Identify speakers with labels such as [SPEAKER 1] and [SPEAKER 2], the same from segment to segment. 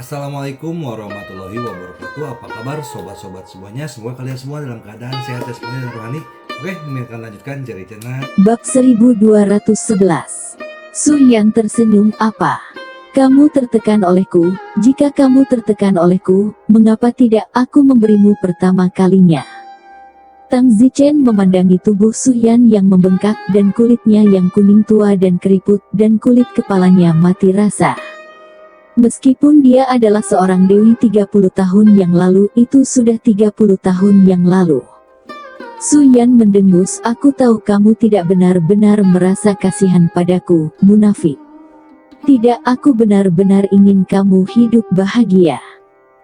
[SPEAKER 1] Assalamualaikum warahmatullahi wabarakatuh. Apa kabar sobat-sobat semuanya? Semoga kalian semua dalam keadaan sehat jasmani dan rohani. Oke, kami akan lanjutkan cerita.
[SPEAKER 2] Bab 1211. Su Yan tersenyum. Apa? Kamu tertekan olehku? Jika kamu tertekan olehku, mengapa tidak aku memberimu pertama kalinya? Tang Zichen memandangi tubuh Su Yan yang membengkak dan kulitnya yang kuning tua dan keriput dan kulit kepalanya mati rasa. Meskipun dia adalah seorang dewi 30 tahun yang lalu, itu sudah 30 tahun yang lalu. Su Yan mendengus, aku tahu kamu tidak benar-benar merasa kasihan padaku, munafik. Tidak, aku benar-benar ingin kamu hidup bahagia.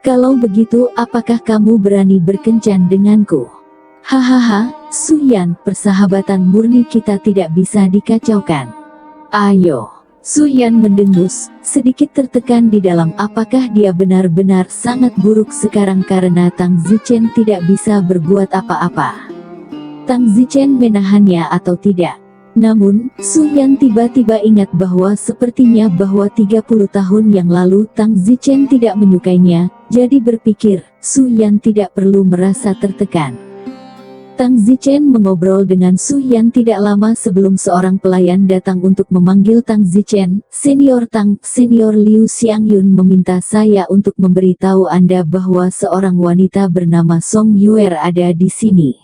[SPEAKER 2] Kalau begitu, apakah kamu berani berkencan denganku? Hahaha, Su Yan, persahabatan murni kita tidak bisa dikacaukan. Ayo. Su Yan mendengus, sedikit tertekan di dalam apakah dia benar-benar sangat buruk sekarang karena Tang Zichen tidak bisa berbuat apa-apa. Tang Zichen menahannya atau tidak. Namun, Su Yan tiba-tiba ingat bahwa sepertinya bahwa 30 tahun yang lalu Tang Zichen tidak menyukainya, jadi berpikir, Su Yan tidak perlu merasa tertekan. Tang Zichen mengobrol dengan Su Yan tidak lama sebelum seorang pelayan datang untuk memanggil Tang Zichen. Senior Tang, Senior Liu Xiangyun meminta saya untuk memberitahu Anda bahwa seorang wanita bernama Song Yuer ada di sini.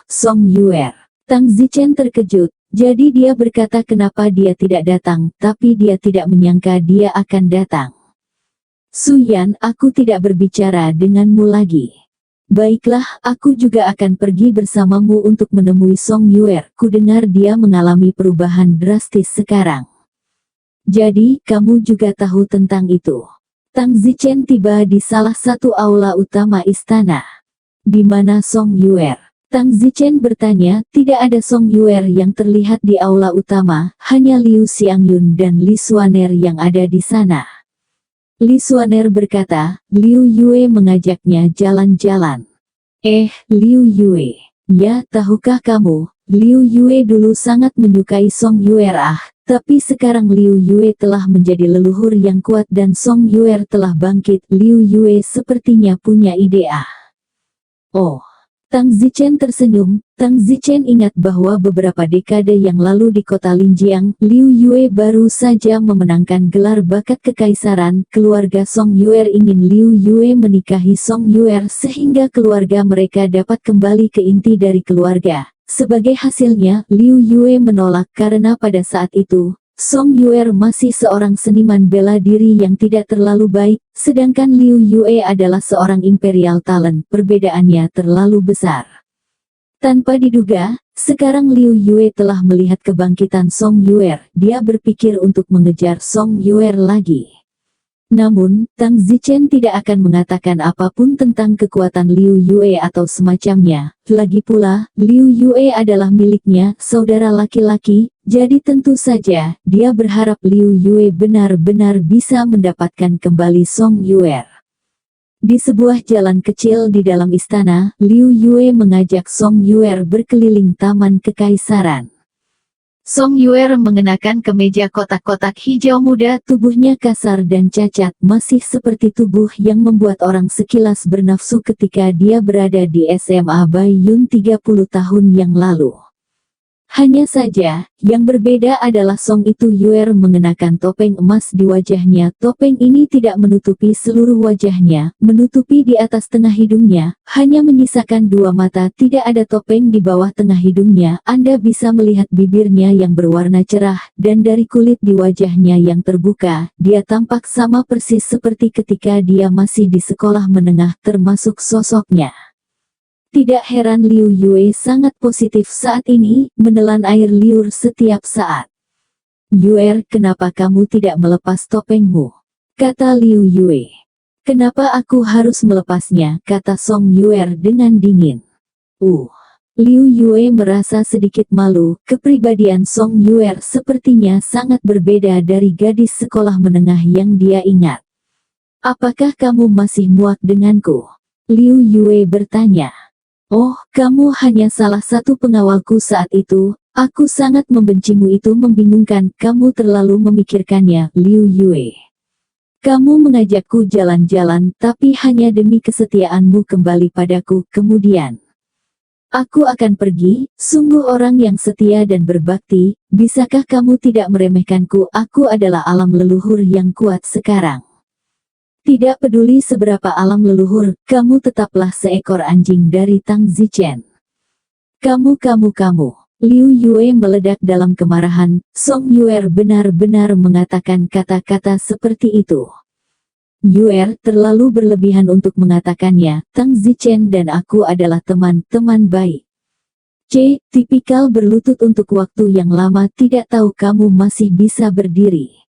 [SPEAKER 2] Song Yuer. Tang Zichen terkejut, jadi dia berkata kenapa dia tidak datang, tapi dia tidak menyangka dia akan datang. Su Yan, aku tidak berbicara denganmu lagi. Baiklah, aku juga akan pergi bersamamu untuk menemui Song Yuer. Kudengar dia mengalami perubahan drastis sekarang. Jadi, kamu juga tahu tentang itu. Tang Zichen tiba di salah satu aula utama istana. Di mana Song Yuer? Tang Zichen bertanya, tidak ada Song Yuer yang terlihat di aula utama, hanya Liu Xiangyun dan Li Xuaner yang ada di sana. Li Xuaner berkata, Liu Yue mengajaknya jalan-jalan. Liu Yue. Ya, tahukah kamu, Liu Yue dulu sangat menyukai Song Yuer tapi sekarang Liu Yue telah menjadi leluhur yang kuat dan Song Yuer telah bangkit. Liu Yue sepertinya punya ide Tang Zichen tersenyum. Tang Zichen ingat bahwa beberapa dekade yang lalu di kota Linjiang, Liu Yue baru saja memenangkan gelar bakat kekaisaran. Keluarga Song Yuer ingin Liu Yue menikahi Song Yuer sehingga keluarga mereka dapat kembali ke inti dari keluarga. Sebagai hasilnya, Liu Yue menolak karena pada saat itu, Song Yuer masih seorang seniman bela diri yang tidak terlalu baik, sedangkan Liu Yue adalah seorang imperial talent. Perbedaannya terlalu besar. Tanpa diduga, sekarang Liu Yue telah melihat kebangkitan Song Yuer. Dia berpikir untuk mengejar Song Yuer lagi. Namun, Tang Zichen tidak akan mengatakan apapun tentang kekuatan Liu Yue atau semacamnya. Lagi pula, Liu Yue adalah miliknya, saudara laki-laki, jadi tentu saja, dia berharap Liu Yue benar-benar bisa mendapatkan kembali Song Yuer. Di sebuah jalan kecil di dalam istana, Liu Yue mengajak Song Yuer berkeliling taman kekaisaran. Song Yuer mengenakan kemeja kotak-kotak hijau muda, tubuhnya kasar dan cacat, masih seperti tubuh yang membuat orang sekilas bernafsu ketika dia berada di SMA Bai Yun 30 tahun yang lalu. Hanya saja, yang berbeda adalah Song Yuer mengenakan topeng emas di wajahnya. Topeng ini tidak menutupi seluruh wajahnya, menutupi di atas tengah hidungnya, hanya menyisakan dua mata. Tidak ada topeng di bawah tengah hidungnya. Anda bisa melihat bibirnya yang berwarna cerah, dan dari kulit di wajahnya yang terbuka, dia tampak sama persis seperti ketika dia masih di sekolah menengah, termasuk sosoknya. Tidak heran Liu Yue sangat positif saat ini, menelan air liur setiap saat. Yuer, kenapa kamu tidak melepas topengmu? Kata Liu Yue. Kenapa aku harus melepasnya? Kata Song Yuer dengan dingin. Liu Yue merasa sedikit malu. Kepribadian Song Yuer sepertinya sangat berbeda dari gadis sekolah menengah yang dia ingat. Apakah kamu masih muak denganku? Liu Yue bertanya. Kamu hanya salah satu pengawalku saat itu. Aku sangat membencimu, itu membingungkan. Kamu terlalu memikirkannya, Liu Yue. Kamu mengajakku jalan-jalan tapi hanya demi kesetiaanmu kembali padaku kemudian. Aku akan pergi, sungguh orang yang setia dan berbakti, bisakah kamu tidak meremehkanku? Aku adalah alam leluhur yang kuat sekarang. Tidak peduli seberapa alam leluhur, kamu tetaplah seekor anjing dari Tang Zichen. Kamu. Liu Yue meledak dalam kemarahan, Song Yuer benar-benar mengatakan kata-kata seperti itu. Yuer terlalu berlebihan untuk mengatakannya, Tang Zichen dan aku adalah teman-teman baik. Tipikal berlutut untuk waktu yang lama, tidak tahu kamu masih bisa berdiri.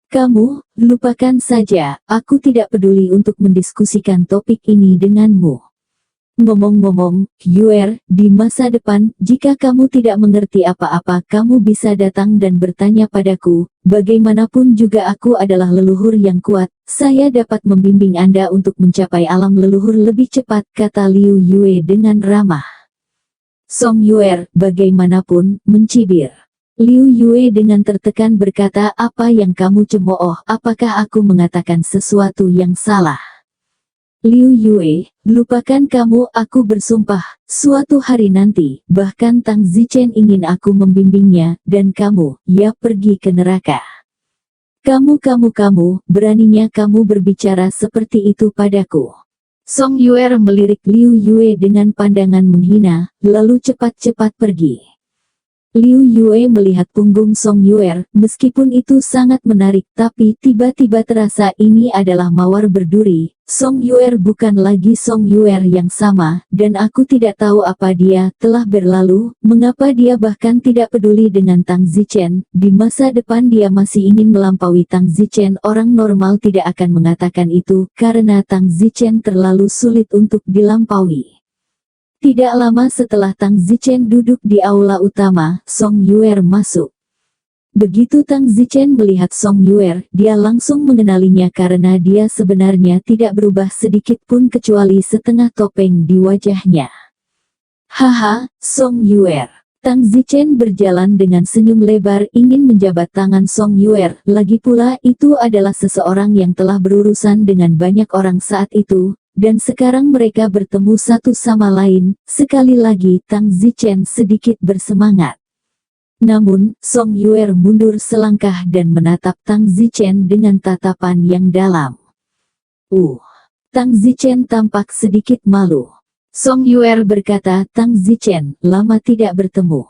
[SPEAKER 2] Kamu, lupakan saja, aku tidak peduli untuk mendiskusikan topik ini denganmu. Ngomong-ngomong, Yuer, di masa depan, jika kamu tidak mengerti apa-apa, kamu bisa datang dan bertanya padaku. Bagaimanapun juga aku adalah leluhur yang kuat, saya dapat membimbing Anda untuk mencapai alam leluhur lebih cepat, kata Liu Yue dengan ramah. Song Yuer, bagaimanapun, mencibir. Liu Yue dengan tertekan berkata, apa yang kamu cemooh, apakah aku mengatakan sesuatu yang salah? Liu Yue, lupakan kamu, aku bersumpah, suatu hari nanti, bahkan Tang Zichen ingin aku membimbingnya, dan kamu, ya pergi ke neraka. Kamu, beraninya kamu berbicara seperti itu padaku. Song Yuer melirik Liu Yue dengan pandangan menghina, lalu cepat-cepat pergi. Liu Yue melihat punggung Song Yuer, meskipun itu sangat menarik tapi tiba-tiba terasa ini adalah mawar berduri. Song Yuer bukan lagi Song Yuer yang sama, dan aku tidak tahu apa dia telah berlalu, mengapa dia bahkan tidak peduli dengan Tang Zichen. Di masa depan dia masih ingin melampaui Tang Zichen. Orang normal tidak akan mengatakan itu, karena Tang Zichen terlalu sulit untuk dilampaui. Tidak lama setelah Tang Zichen duduk di aula utama, Song Yuer masuk. Begitu Tang Zichen melihat Song Yuer, dia langsung mengenalinya karena dia sebenarnya tidak berubah sedikit pun kecuali setengah topeng di wajahnya. Haha, Song Yuer. Tang Zichen berjalan dengan senyum lebar ingin menjabat tangan Song Yuer, lagi pula itu adalah seseorang yang telah berurusan dengan banyak orang saat itu. Dan sekarang mereka bertemu satu sama lain, sekali lagi Tang Zichen sedikit bersemangat. Namun, Song Yuer mundur selangkah dan menatap Tang Zichen dengan tatapan yang dalam. Tang Zichen tampak sedikit malu. Song Yuer berkata, Tang Zichen, lama tidak bertemu.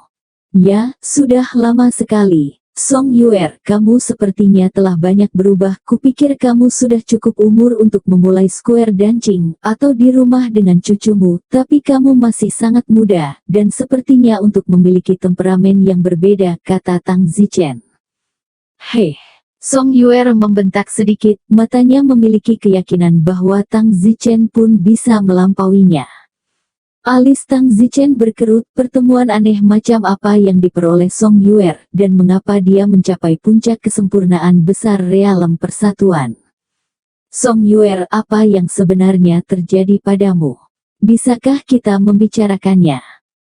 [SPEAKER 2] Ya, sudah lama sekali. Song Yuer, kamu sepertinya telah banyak berubah. Kupikir kamu sudah cukup umur untuk memulai square dancing, atau di rumah dengan cucumu, tapi kamu masih sangat muda, dan sepertinya untuk memiliki temperamen yang berbeda, kata Tang Zichen. Hei! Song Yuer membentak sedikit, matanya memiliki keyakinan bahwa Tang Zichen pun bisa melampauinya. Alis Tang Zichen berkerut, pertemuan aneh macam apa yang diperoleh Song Yuer, dan mengapa dia mencapai puncak kesempurnaan besar realem persatuan. Song Yuer, apa yang sebenarnya terjadi padamu? Bisakah kita membicarakannya?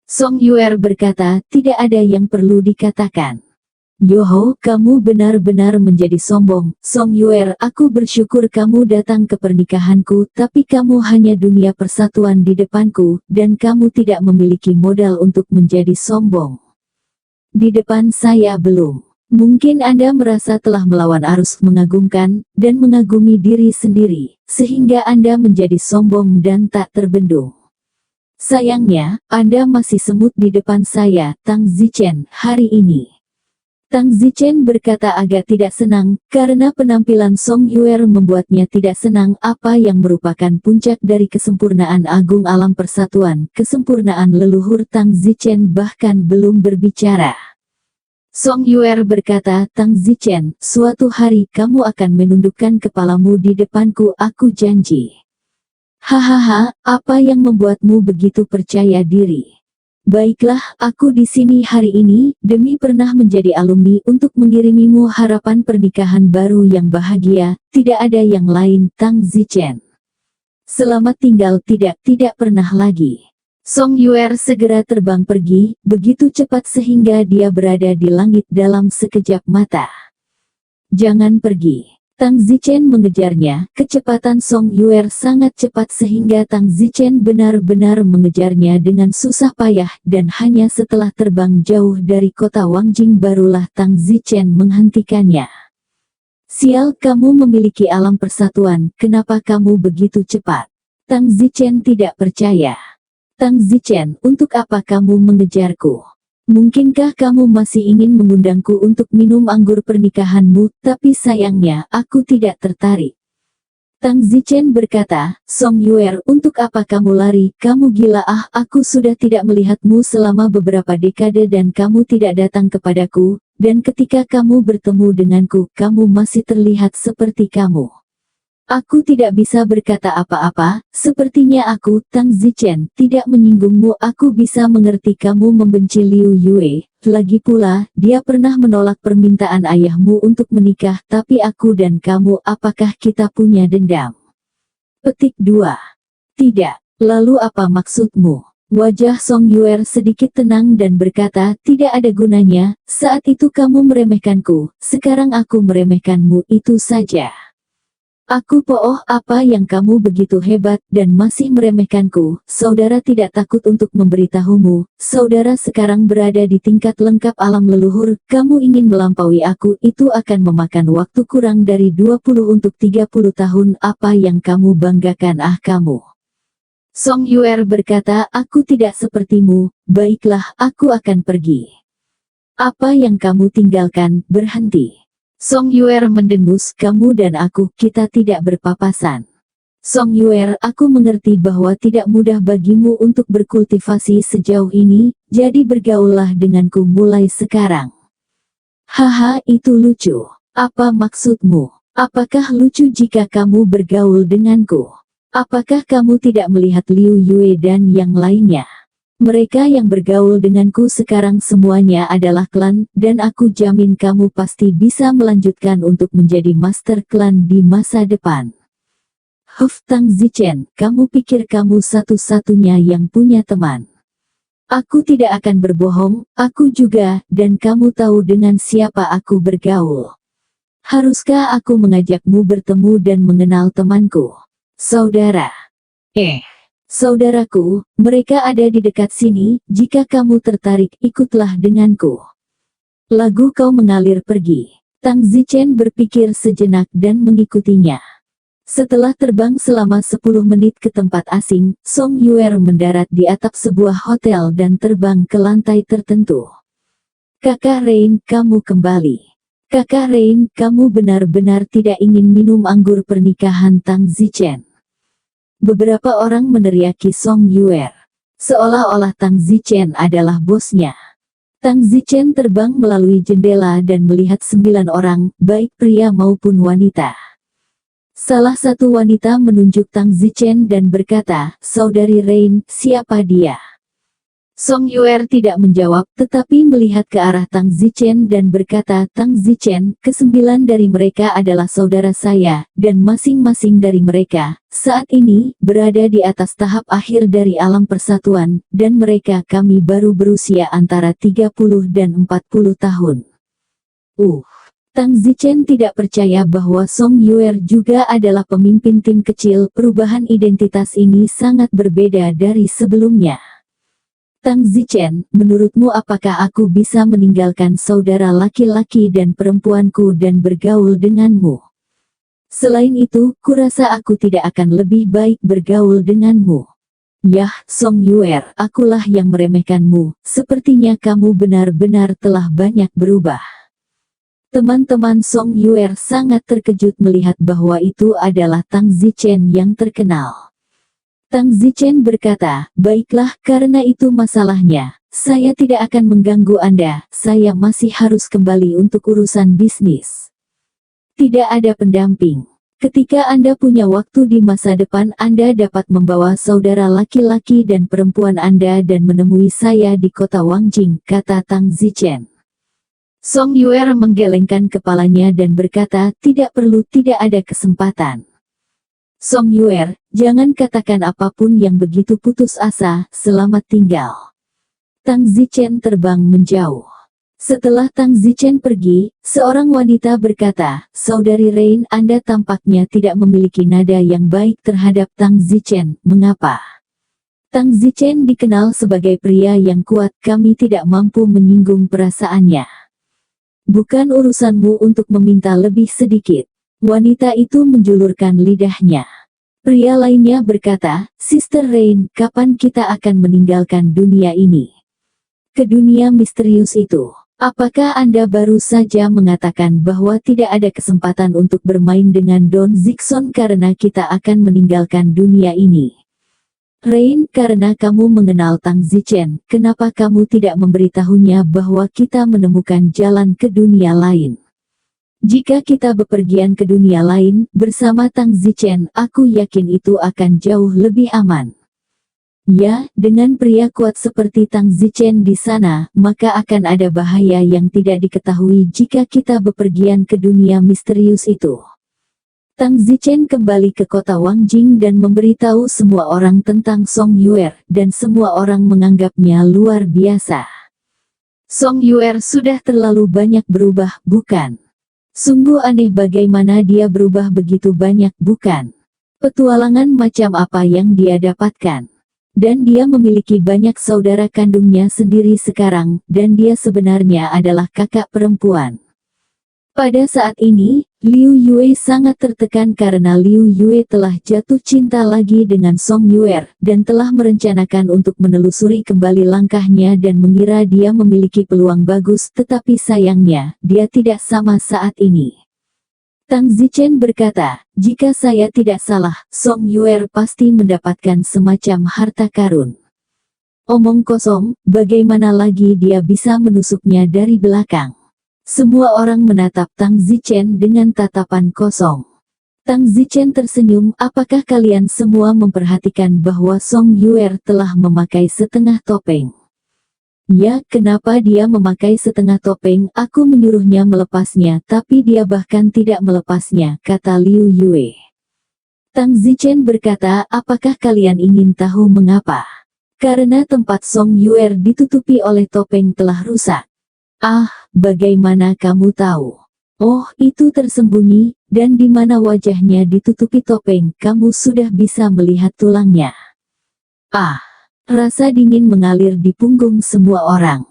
[SPEAKER 2] Song Yuer berkata, tidak ada yang perlu dikatakan. Yoho, kamu benar-benar menjadi sombong. Song Yuer, aku bersyukur kamu datang ke pernikahanku, tapi kamu hanya dunia persatuan di depanku, dan kamu tidak memiliki modal untuk menjadi sombong. Di depan saya belum. Mungkin Anda merasa telah melawan arus mengagumkan, dan mengagumi diri sendiri, sehingga Anda menjadi sombong dan tak terbendung. Sayangnya, Anda masih semut di depan saya, Tang Zichen, hari ini. Tang Zichen berkata agak tidak senang, karena penampilan Song Yuer membuatnya tidak senang, apa yang merupakan puncak dari kesempurnaan agung alam persatuan, kesempurnaan leluhur. Tang Zichen bahkan belum berbicara. Song Yuer berkata, Tang Zichen, suatu hari kamu akan menundukkan kepalamu di depanku, aku janji. Hahaha, apa yang membuatmu begitu percaya diri? Baiklah, aku di sini hari ini, demi pernah menjadi alumni untuk mengirimimu harapan pernikahan baru yang bahagia, tidak ada yang lain, Tang Zichen. Selamat tinggal, tidak pernah lagi. Song Yuer segera terbang pergi, begitu cepat sehingga dia berada di langit dalam sekejap mata. Jangan pergi. Tang Zichen mengejarnya. Kecepatan Song Yuer sangat cepat sehingga Tang Zichen benar-benar mengejarnya dengan susah payah, dan hanya setelah terbang jauh dari kota Wangjing barulah Tang Zichen menghentikannya. Sial, kamu memiliki alam persatuan, kenapa kamu begitu cepat? Tang Zichen tidak percaya. Tang Zichen, untuk apa kamu mengejarku? Mungkinkah kamu masih ingin mengundangku untuk minum anggur pernikahanmu, tapi sayangnya, aku tidak tertarik. Tang Zichen berkata, Song Yuer, untuk apa kamu lari? Kamu gila. Aku sudah tidak melihatmu selama beberapa dekade dan kamu tidak datang kepadaku, dan ketika kamu bertemu denganku, kamu masih terlihat seperti kamu. Aku tidak bisa berkata apa-apa, sepertinya aku, Tang Zichen, tidak menyinggungmu. Aku bisa mengerti kamu membenci Liu Yue, lagi pula, dia pernah menolak permintaan ayahmu untuk menikah, tapi aku dan kamu, apakah kita punya dendam? Petik 2. Tidak. Lalu apa maksudmu? Wajah Song Yuer sedikit tenang dan berkata, tidak ada gunanya, saat itu kamu meremehkanku, sekarang aku meremehkanmu, itu saja. Aku apa yang kamu begitu hebat dan masih meremehkanku? Saudara tidak takut untuk memberitahumu, saudara sekarang berada di tingkat lengkap alam leluhur, kamu ingin melampaui aku, itu akan memakan waktu kurang dari 20 untuk 30 tahun, apa yang kamu banggakan kamu? Song Yuer berkata, aku tidak sepertimu, baiklah, aku akan pergi. Apa yang kamu tinggalkan, berhenti. Song Yuer mendengus, kamu dan aku, kita tidak berpapasan. Song Yuer, aku mengerti bahwa tidak mudah bagimu untuk berkultivasi sejauh ini, jadi bergaullah denganku mulai sekarang. Haha, itu lucu. Apa maksudmu? Apakah lucu jika kamu bergaul denganku? Apakah kamu tidak melihat Liu Yue dan yang lainnya? Mereka yang bergaul denganku sekarang semuanya adalah klan, dan aku jamin kamu pasti bisa melanjutkan untuk menjadi master klan di masa depan. Tang Zichen, kamu pikir kamu satu-satunya yang punya teman? Aku tidak akan berbohong, aku juga, dan kamu tahu dengan siapa aku bergaul. Haruskah aku mengajakmu bertemu dan mengenal temanku? Saudara. Saudaraku, mereka ada di dekat sini, jika kamu tertarik ikutlah denganku. Lagu kau mengalir pergi. Tang Zichen berpikir sejenak dan mengikutinya. Setelah terbang selama 10 menit ke tempat asing, Song Yuer mendarat di atap sebuah hotel dan terbang ke lantai tertentu. Kakak Rain, kamu kembali. Kakak Rain, kamu benar-benar tidak ingin minum anggur pernikahan Tang Zichen. Beberapa orang meneriaki Song Yuer. Seolah-olah Tang Zichen adalah bosnya. Tang Zichen terbang melalui jendela dan melihat 9 orang, baik pria maupun wanita. Salah satu wanita menunjuk Tang Zichen dan berkata, Saudari Rain, siapa dia? Song Yuer tidak menjawab, tetapi melihat ke arah Tang Zichen dan berkata, Tang Zichen, ke-9 dari mereka adalah saudara saya, dan masing-masing dari mereka, saat ini, berada di atas tahap akhir dari alam persatuan, dan mereka kami baru berusia antara 30 dan 40 tahun. Tang Zichen tidak percaya bahwa Song Yuer juga adalah pemimpin tim kecil. Perubahan identitas ini sangat berbeda dari sebelumnya. Tang Zichen, menurutmu apakah aku bisa meninggalkan saudara laki-laki dan perempuanku dan bergaul denganmu? Selain itu, kurasa aku tidak akan lebih baik bergaul denganmu. Yah, Song Yuer, akulah yang meremehkanmu, sepertinya kamu benar-benar telah banyak berubah. Teman-teman Song Yuer sangat terkejut melihat bahwa itu adalah Tang Zichen yang terkenal. Tang Zichen berkata, baiklah, karena itu masalahnya, saya tidak akan mengganggu Anda, saya masih harus kembali untuk urusan bisnis. Tidak ada pendamping. Ketika Anda punya waktu di masa depan, Anda dapat membawa saudara laki-laki dan perempuan Anda dan menemui saya di kota Wangjing, kata Tang Zichen. Song Yuer menggelengkan kepalanya dan berkata, tidak perlu, tidak ada kesempatan. Song Yuer, jangan katakan apapun yang begitu putus asa, selamat tinggal. Tang Zichen terbang menjauh. Setelah Tang Zichen pergi, seorang wanita berkata, "Saudari Rain, Anda tampaknya tidak memiliki nada yang baik terhadap Tang Zichen. Mengapa?" Tang Zichen dikenal sebagai pria yang kuat, kami tidak mampu menyinggung perasaannya. Bukan urusanmu untuk meminta lebih sedikit. Wanita itu menjulurkan lidahnya. Pria lainnya berkata, "Sister Rain, kapan kita akan meninggalkan dunia ini? Ke dunia misterius itu. Apakah Anda baru saja mengatakan bahwa tidak ada kesempatan untuk bermain dengan Don Zixon karena kita akan meninggalkan dunia ini? Rain, karena kamu mengenal Tang Zichen, kenapa kamu tidak memberitahunya bahwa kita menemukan jalan ke dunia lain? Jika kita bepergian ke dunia lain, bersama Tang Zichen, aku yakin itu akan jauh lebih aman." Ya, dengan pria kuat seperti Tang Zichen di sana, maka akan ada bahaya yang tidak diketahui jika kita bepergian ke dunia misterius itu. Tang Zichen kembali ke kota Wangjing dan memberitahu semua orang tentang Song Yuer, dan semua orang menganggapnya luar biasa. Song Yuer sudah terlalu banyak berubah, bukan? Sungguh aneh bagaimana dia berubah begitu banyak, bukan? Petualangan macam apa yang dia dapatkan? Dan dia memiliki banyak saudara kandungnya sendiri sekarang, dan dia sebenarnya adalah kakak perempuan. Pada saat ini, Liu Yue sangat tertekan karena Liu Yue telah jatuh cinta lagi dengan Song Yuer, dan telah merencanakan untuk menelusuri kembali langkahnya dan mengira dia memiliki peluang bagus, tetapi sayangnya, dia tidak sama saat ini. Tang Zichen berkata, "Jika saya tidak salah, Song Yuer pasti mendapatkan semacam harta karun." Omong kosong, bagaimana lagi dia bisa menusuknya dari belakang? Semua orang menatap Tang Zichen dengan tatapan kosong. Tang Zichen tersenyum, "Apakah kalian semua memperhatikan bahwa Song Yuer telah memakai setengah topeng?" "Ya, kenapa dia memakai setengah topeng? Aku menyuruhnya melepasnya, tapi dia bahkan tidak melepasnya," kata Liu Yue. Tang Zichen berkata, "Apakah kalian ingin tahu mengapa? Karena tempat Song Yuer ditutupi oleh topeng telah rusak." "Ah, bagaimana kamu tahu?" "Oh, itu tersembunyi, dan di mana wajahnya ditutupi topeng, kamu sudah bisa melihat tulangnya." Ah! Rasa dingin mengalir di punggung semua orang.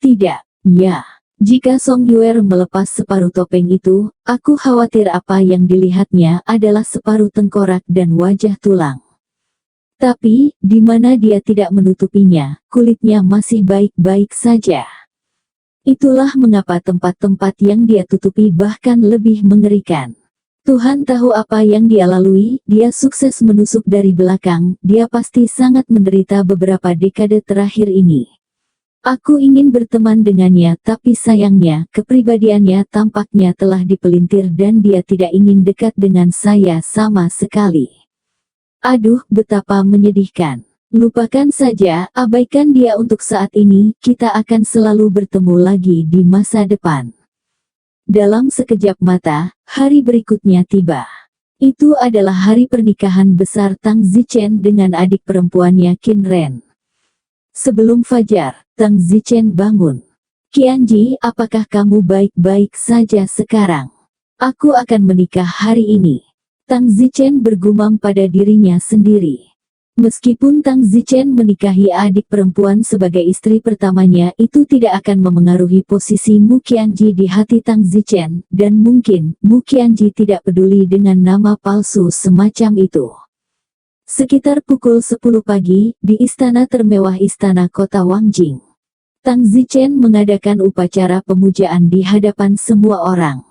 [SPEAKER 2] "Tidak, ya. Jika Song Yuer melepas separuh topeng itu, aku khawatir apa yang dilihatnya adalah separuh tengkorak dan wajah tulang. Tapi, di mana dia tidak menutupinya, kulitnya masih baik-baik saja. Itulah mengapa tempat-tempat yang dia tutupi bahkan lebih mengerikan. Tuhan tahu apa yang dia lalui, dia sukses menusuk dari belakang, dia pasti sangat menderita beberapa dekade terakhir ini. Aku ingin berteman dengannya, tapi sayangnya, kepribadiannya tampaknya telah dipelintir dan dia tidak ingin dekat dengan saya sama sekali. Aduh, betapa menyedihkan. Lupakan saja, abaikan dia untuk saat ini, kita akan selalu bertemu lagi di masa depan." Dalam sekejap mata, hari berikutnya tiba. Itu adalah hari pernikahan besar Tang Zichen dengan adik perempuannya Qin Ren. Sebelum fajar, Tang Zichen bangun. "Qianji, apakah kamu baik-baik saja sekarang? Aku akan menikah hari ini." Tang Zichen bergumam pada dirinya sendiri. Meskipun Tang Zichen menikahi adik perempuan sebagai istri pertamanya, itu tidak akan memengaruhi posisi Mu Qianji di hati Tang Zichen, dan mungkin Mu Qianji tidak peduli dengan nama palsu semacam itu. Sekitar pukul 10 pagi, di istana termewah istana kota Wangjing, Tang Zichen mengadakan upacara pemujaan di hadapan semua orang.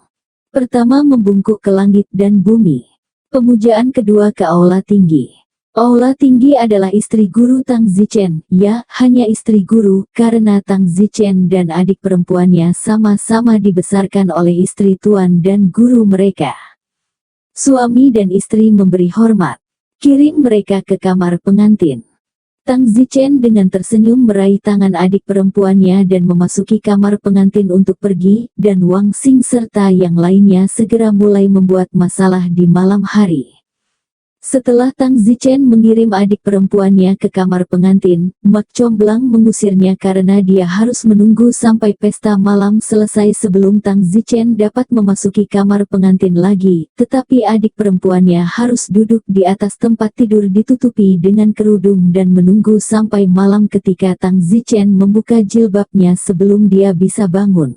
[SPEAKER 2] Pertama membungkuk ke langit dan bumi. Pemujaan kedua ke aula tinggi. Aula tinggi adalah istri guru Tang Zichen, ya, hanya istri guru, karena Tang Zichen dan adik perempuannya sama-sama dibesarkan oleh istri tuan dan guru mereka. Suami dan istri memberi hormat. Kirim mereka ke kamar pengantin. Tang Zichen dengan tersenyum meraih tangan adik perempuannya dan memasuki kamar pengantin untuk pergi, dan Wang Xing serta yang lainnya segera mulai membuat masalah di malam hari. Setelah Tang Zichen mengirim adik perempuannya ke kamar pengantin, Mak Comblang mengusirnya karena dia harus menunggu sampai pesta malam selesai sebelum Tang Zichen dapat memasuki kamar pengantin lagi, tetapi adik perempuannya harus duduk di atas tempat tidur ditutupi dengan kerudung dan menunggu sampai malam ketika Tang Zichen membuka jilbabnya sebelum dia bisa bangun.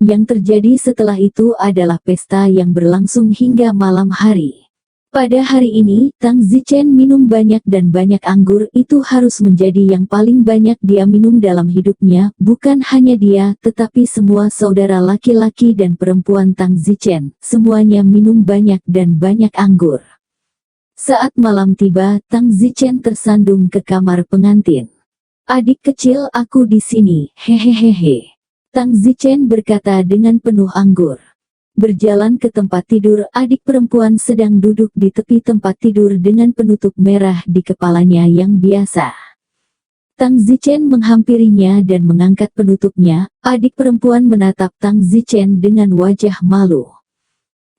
[SPEAKER 2] Yang terjadi setelah itu adalah pesta yang berlangsung hingga malam hari. Pada hari ini, Tang Zichen minum banyak dan banyak anggur itu harus menjadi yang paling banyak dia minum dalam hidupnya, bukan hanya dia, tetapi semua saudara laki-laki dan perempuan Tang Zichen, semuanya minum banyak dan banyak anggur. Saat malam tiba, Tang Zichen tersandung ke kamar pengantin. "Adik kecil, aku di sini, hehehehe," Tang Zichen berkata dengan penuh anggur. Berjalan ke tempat tidur, adik perempuan sedang duduk di tepi tempat tidur dengan penutup merah di kepalanya yang biasa. Tang Zichen menghampirinya dan mengangkat penutupnya. Adik perempuan menatap Tang Zichen dengan wajah malu.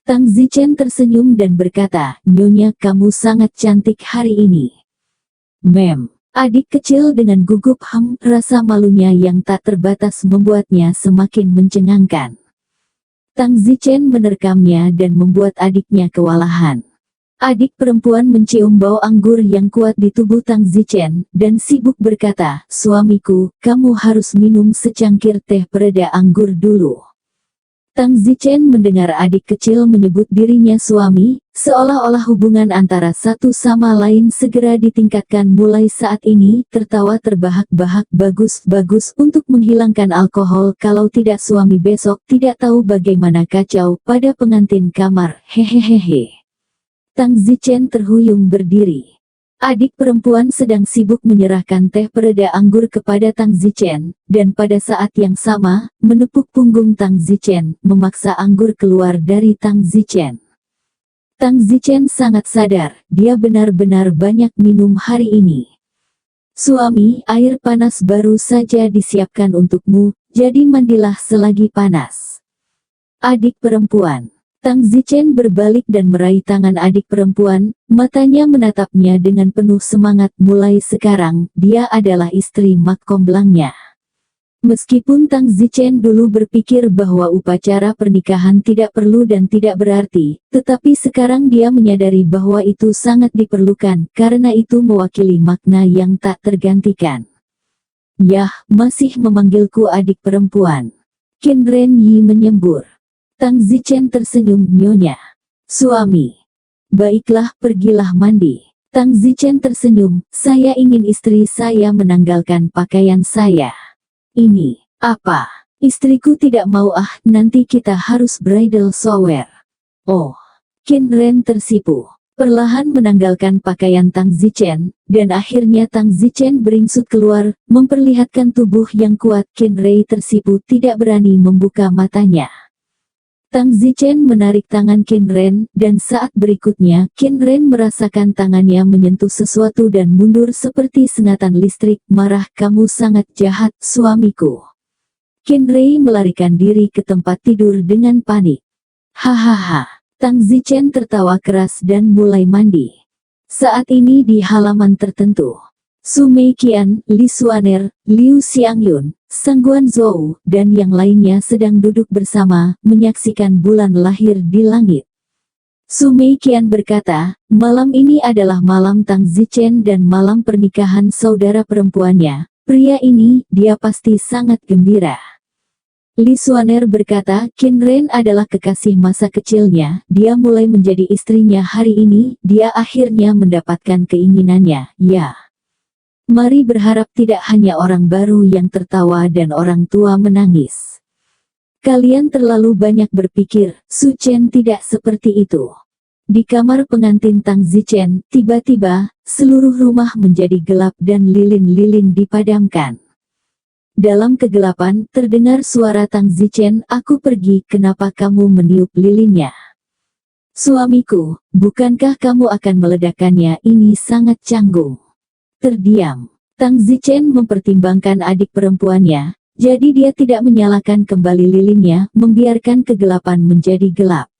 [SPEAKER 2] Tang Zichen tersenyum dan berkata, "Nyonya, kamu sangat cantik hari ini." "Mem." Adik kecil dengan gugup rasa malunya yang tak terbatas membuatnya semakin mencengangkan. Tang Zichen menerkamnya dan membuat adiknya kewalahan. Adik perempuan mencium bau anggur yang kuat di tubuh Tang Zichen, dan sibuk berkata, "Suamiku, kamu harus minum secangkir teh pereda anggur dulu." Tang Zichen mendengar adik kecil menyebut dirinya suami, seolah-olah hubungan antara satu sama lain segera ditingkatkan mulai saat ini. Tertawa terbahak-bahak, "Bagus-bagus untuk menghilangkan alkohol, kalau tidak suami besok tidak tahu bagaimana kacau pada pengantin kamar, hehehehe." Tang Zichen terhuyung berdiri. Adik perempuan sedang sibuk menyerahkan teh pereda anggur kepada Tang Zichen, dan pada saat yang sama, menepuk punggung Tang Zichen, memaksa anggur keluar dari Tang Zichen. Tang Zichen sangat sadar, dia benar-benar banyak minum hari ini. "Suami, air panas baru saja disiapkan untukmu, jadi mandilah selagi panas." Adik perempuan. Tang Zichen berbalik dan meraih tangan adik perempuan, matanya menatapnya dengan penuh semangat. "Mulai sekarang, dia adalah istri Mak Comblangnya." Meskipun Tang Zichen dulu berpikir bahwa upacara pernikahan tidak perlu dan tidak berarti, tetapi sekarang dia menyadari bahwa itu sangat diperlukan, karena itu mewakili makna yang tak tergantikan. "Yah, masih memanggilku adik perempuan?" Qin Ren Yi menyembur. Tang Zichen tersenyum, "Nyonya." "Suami." "Baiklah, pergilah mandi." Tang Zichen tersenyum, "Saya ingin istri saya menanggalkan pakaian saya." "Ini apa?" "Istriku tidak mau." "Nanti kita harus bridal shower." "Oh." Qin Ren tersipu. Perlahan menanggalkan pakaian Tang Zichen, dan akhirnya Tang Zichen beringsut keluar, memperlihatkan tubuh yang kuat. Qin Ren tersipu tidak berani membuka matanya. Tang Zichen menarik tangan Qin Ren, dan saat berikutnya, Qin Ren merasakan tangannya menyentuh sesuatu dan mundur seperti sengatan listrik. "Marah, kamu sangat jahat, suamiku." Qin Ren melarikan diri ke tempat tidur dengan panik. "Hahaha." Tang Zichen tertawa keras dan mulai mandi. Saat ini di halaman tertentu, Su Meiqian, Li Xuaner, Liu Xiangyun, Sang Guanzhou, dan yang lainnya sedang duduk bersama, menyaksikan bulan lahir di langit. Su Meiqian berkata, "Malam ini adalah malam Tang Zichen dan malam pernikahan saudara perempuannya. Pria ini, dia pasti sangat gembira." Li Xuaner berkata, "Qin Ren adalah kekasih masa kecilnya, dia mulai menjadi istrinya hari ini, dia akhirnya mendapatkan keinginannya, ya. Mari berharap tidak hanya orang baru yang tertawa dan orang tua menangis." "Kalian terlalu banyak berpikir, Su Chen tidak seperti itu." Di kamar pengantin Tang Zichen, tiba-tiba, seluruh rumah menjadi gelap dan lilin-lilin dipadamkan. Dalam kegelapan, terdengar suara Tang Zichen, "Aku pergi, kenapa kamu meniup lilinnya?" "Suamiku, bukankah kamu akan meledakkannya? Ini sangat canggung." Terdiam. Tang Zichen mempertimbangkan adik perempuannya, jadi dia tidak menyalakan kembali lilinnya, membiarkan kegelapan menjadi gelap.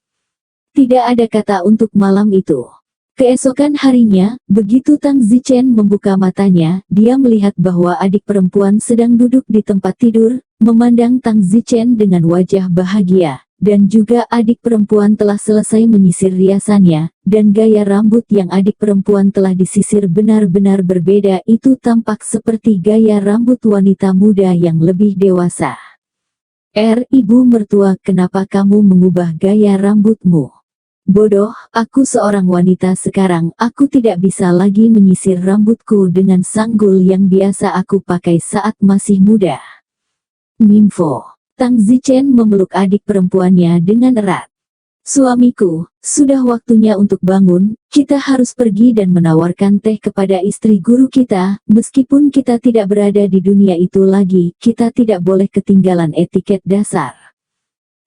[SPEAKER 2] Tidak ada kata untuk malam itu. Keesokan harinya, begitu Tang Zichen membuka matanya, dia melihat bahwa adik perempuan sedang duduk di tempat tidur, memandang Tang Zichen dengan wajah bahagia. Dan juga adik perempuan telah selesai menyisir riasannya, dan gaya rambut yang adik perempuan telah disisir benar-benar berbeda, itu tampak seperti gaya rambut wanita muda yang lebih dewasa. Ibu mertua, kenapa kamu mengubah gaya rambutmu? Bodoh, aku seorang wanita sekarang, aku tidak bisa lagi menyisir rambutku dengan sanggul yang biasa aku pakai saat masih muda. Nimfo. Tang Zichen memeluk adik perempuannya dengan erat. Suamiku, sudah waktunya untuk bangun, kita harus pergi dan menawarkan teh kepada istri guru kita, meskipun kita tidak berada di dunia itu lagi, kita tidak boleh ketinggalan etiket dasar.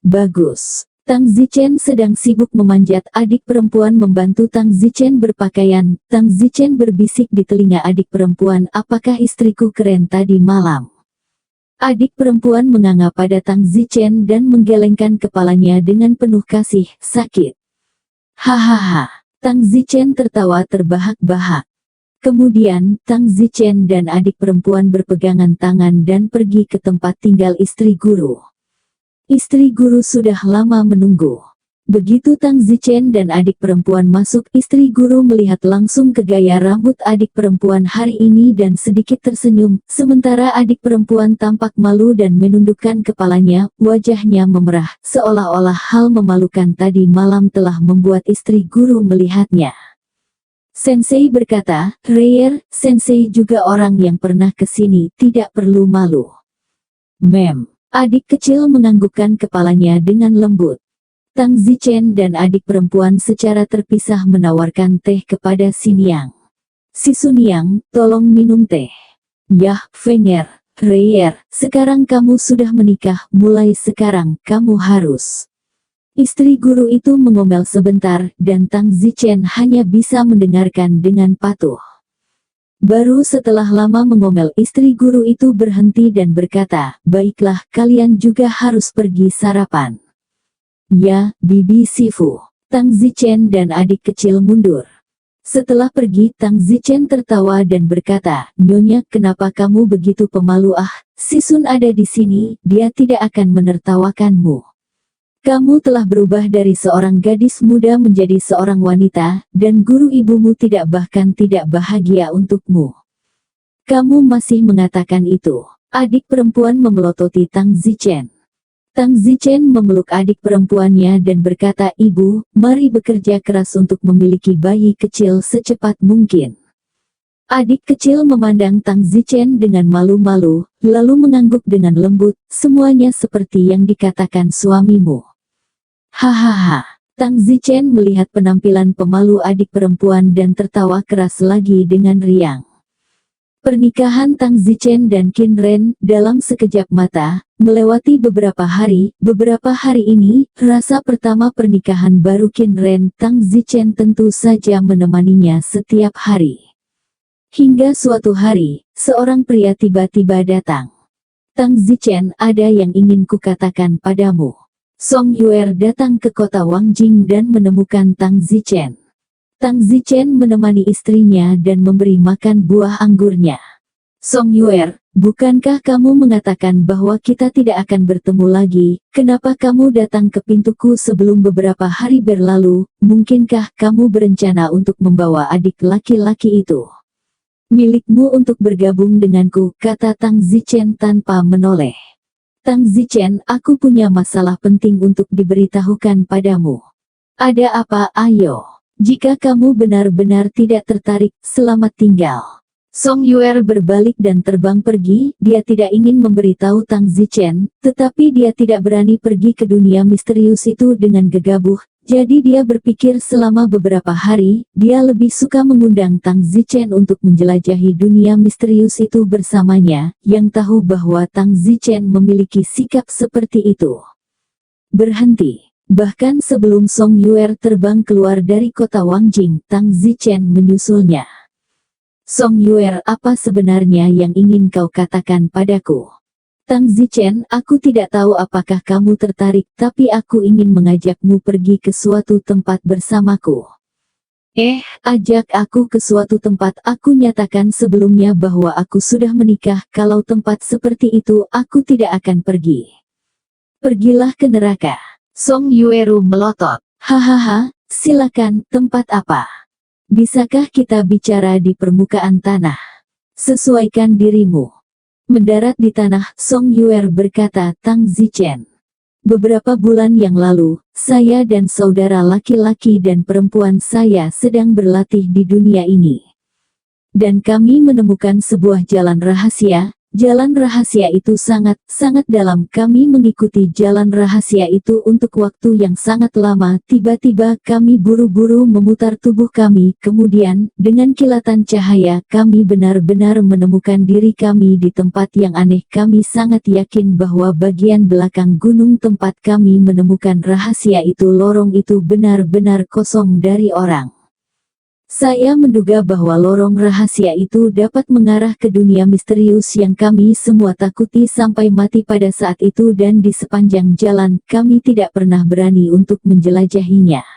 [SPEAKER 2] Bagus. Tang Zichen sedang sibuk memanjat adik perempuan membantu Tang Zichen berpakaian. Tang Zichen berbisik di telinga adik perempuan, apakah istriku keren tadi malam? Adik perempuan menganga pada Tang Zichen dan menggelengkan kepalanya dengan penuh kasih, sakit. Hahaha. Tang Zichen tertawa terbahak-bahak. Kemudian, Tang Zichen dan adik perempuan berpegangan tangan dan pergi ke tempat tinggal istri guru. Istri guru sudah lama menunggu. Begitu Tang Zichen dan adik perempuan masuk, istri guru melihat langsung ke gaya rambut adik perempuan hari ini dan sedikit tersenyum, sementara adik perempuan tampak malu dan menundukkan kepalanya, wajahnya memerah, seolah-olah hal memalukan tadi malam telah membuat istri guru melihatnya. Sensei berkata, Reier, Sensei juga orang yang pernah ke sini, tidak perlu malu. Adik kecil menganggukkan kepalanya dengan lembut. Tang Zichen dan adik perempuan secara terpisah menawarkan teh kepada Xiniang. Si Suniang, tolong minum teh. Yah, Fenger, Reier, sekarang kamu sudah menikah, mulai sekarang kamu harus. Istri guru itu mengomel sebentar, dan Tang Zichen hanya bisa mendengarkan dengan patuh. Baru setelah lama mengomel, istri guru itu berhenti dan berkata, baiklah, kalian juga harus pergi sarapan. Ya, Bibi Sifu. Tang Zichen dan adik kecil mundur. Setelah pergi, Tang Zichen tertawa dan berkata, Nyonya, kenapa kamu begitu pemalu? Si Sun ada di sini, dia tidak akan menertawakanmu. Kamu telah berubah dari seorang gadis muda menjadi seorang wanita, dan guru ibumu bahkan tidak bahagia untukmu. Kamu masih mengatakan itu. Adik perempuan memelototi Tang Zichen. Tang Zichen memeluk adik perempuannya dan berkata, Ibu, mari bekerja keras untuk memiliki bayi kecil secepat mungkin. Adik kecil memandang Tang Zichen dengan malu-malu, lalu mengangguk dengan lembut, semuanya seperti yang dikatakan suamimu. Hahaha. Tang Zichen melihat penampilan pemalu adik perempuan dan tertawa keras lagi dengan riang. Pernikahan Tang Zichen dan Qin Ren, dalam sekejap mata, melewati beberapa hari ini, rasa pertama pernikahan baru Qin Ren, Tang Zichen tentu saja menemaninya setiap hari. Hingga suatu hari, seorang pria tiba-tiba datang. Tang Zichen, ada yang ingin kukatakan padamu. Song Yuer datang ke kota Wangjing dan menemukan Tang Zichen. Tang Zichen menemani istrinya dan memberi makan buah anggurnya. Song Yuer, bukankah kamu mengatakan bahwa kita tidak akan bertemu lagi? Kenapa kamu datang ke pintuku sebelum beberapa hari berlalu? Mungkinkah kamu berencana untuk membawa adik laki-laki itu milikmu untuk bergabung denganku? Kata Tang Zichen tanpa menoleh. Tang Zichen, aku punya masalah penting untuk diberitahukan padamu. Ada apa? Ayo. Jika kamu benar-benar tidak tertarik, selamat tinggal. Song Yuer berbalik dan terbang pergi. Dia tidak ingin memberitahu Tang Zichen, tetapi dia tidak berani pergi ke dunia misterius itu dengan gegabah. Jadi dia berpikir selama beberapa hari, dia lebih suka mengundang Tang Zichen untuk menjelajahi dunia misterius itu bersamanya, yang tahu bahwa Tang Zichen memiliki sikap seperti itu. Berhenti. Bahkan sebelum Song Yuer terbang keluar dari kota Wangjing, Tang Zichen menyusulnya. Song Yuer, apa sebenarnya yang ingin kau katakan padaku? Tang Zichen, aku tidak tahu apakah kamu tertarik, tapi aku ingin mengajakmu pergi ke suatu tempat bersamaku. Ajak aku ke suatu tempat. Aku nyatakan sebelumnya bahwa aku sudah menikah. Kalau tempat seperti itu aku tidak akan pergi. Pergilah ke neraka. Song Yueru melotot. Hahaha, silakan, tempat apa? Bisakah kita bicara di permukaan tanah? Sesuaikan dirimu. Mendarat di tanah, Song Yuer berkata, Tang Zichen. Beberapa bulan yang lalu, saya dan saudara laki-laki dan perempuan saya sedang berlatih di dunia ini. Dan kami menemukan sebuah jalan rahasia. Jalan rahasia itu sangat dalam. Kami mengikuti jalan rahasia itu untuk waktu yang sangat lama. Tiba-tiba kami buru-buru memutar tubuh kami. Kemudian, dengan kilatan cahaya, kami benar-benar menemukan diri kami di tempat yang aneh. Kami sangat yakin bahwa bagian belakang gunung tempat kami menemukan rahasia itu, lorong itu benar-benar kosong dari orang. Saya menduga bahwa lorong rahasia itu dapat mengarah ke dunia misterius yang kami semua takuti sampai mati pada saat itu, dan di sepanjang jalan, kami tidak pernah berani untuk menjelajahinya.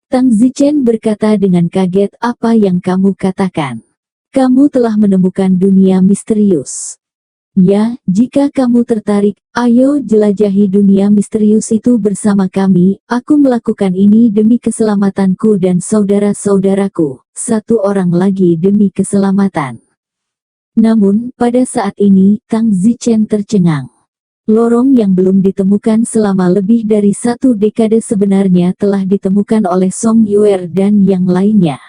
[SPEAKER 2] Tang Zichen berkata dengan kaget, apa yang kamu katakan? Kamu telah menemukan dunia misterius. Ya, jika kamu tertarik, ayo jelajahi dunia misterius itu bersama kami. Aku melakukan ini demi keselamatanku dan saudara-saudaraku, satu orang lagi demi keselamatan. Namun, pada saat ini, Tang Zichen tercengang. Lorong yang belum ditemukan selama lebih dari 1 dekade sebenarnya telah ditemukan oleh Song Yuer dan yang lainnya.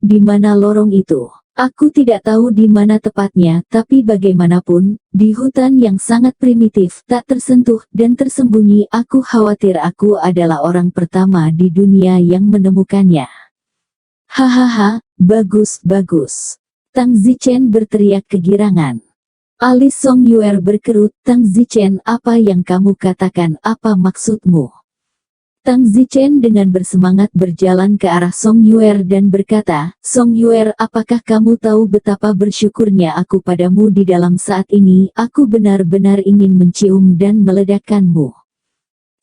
[SPEAKER 2] Di mana lorong itu? Aku tidak tahu di mana tepatnya, tapi bagaimanapun, di hutan yang sangat primitif, tak tersentuh, dan tersembunyi, aku khawatir aku adalah orang pertama di dunia yang menemukannya. Hahaha, bagus. Tang Zichen berteriak kegirangan. Alis Song Yuer berkerut. Tang Zichen, apa yang kamu katakan, apa maksudmu? Tang Zichen dengan bersemangat berjalan ke arah Song Yuer dan berkata, Song Yuer, apakah kamu tahu betapa bersyukurnya aku padamu di dalam saat ini? Aku benar-benar ingin mencium dan meledakkanmu.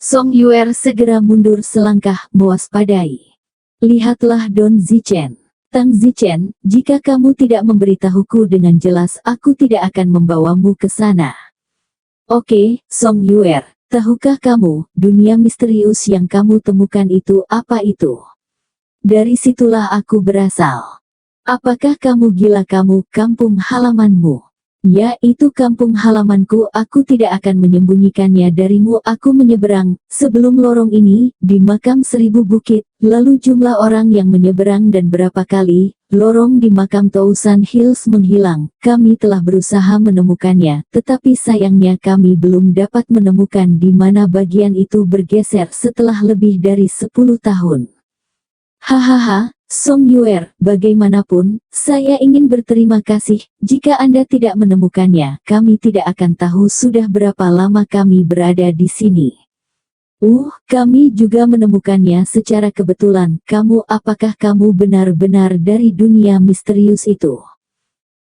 [SPEAKER 2] Song Yuer segera mundur selangkah, mewaspadai. Lihatlah Don Zichen. Tang Zichen, jika kamu tidak memberitahuku dengan jelas, aku tidak akan membawamu ke sana. Oke, Song Yuer. Tahukah kamu, dunia misterius yang kamu temukan itu, apa itu? Dari situlah aku berasal. Apakah kamu gila? Kamu, kampung halamanmu. Ya, itu kampung halamanku. Aku tidak akan menyembunyikannya darimu. Aku menyeberang, sebelum lorong ini, di makam 1000 bukit, lalu jumlah orang yang menyeberang dan berapa kali, lorong di makam Tousan Hills menghilang. Kami telah berusaha menemukannya, tetapi sayangnya kami belum dapat menemukan di mana bagian itu bergeser setelah lebih dari 10 tahun. Hahaha, Song Yuer, bagaimanapun, saya ingin berterima kasih. Jika Anda tidak menemukannya, kami tidak akan tahu sudah berapa lama kami berada di sini. Kami juga menemukannya secara kebetulan. Apakah kamu benar-benar dari dunia misterius itu?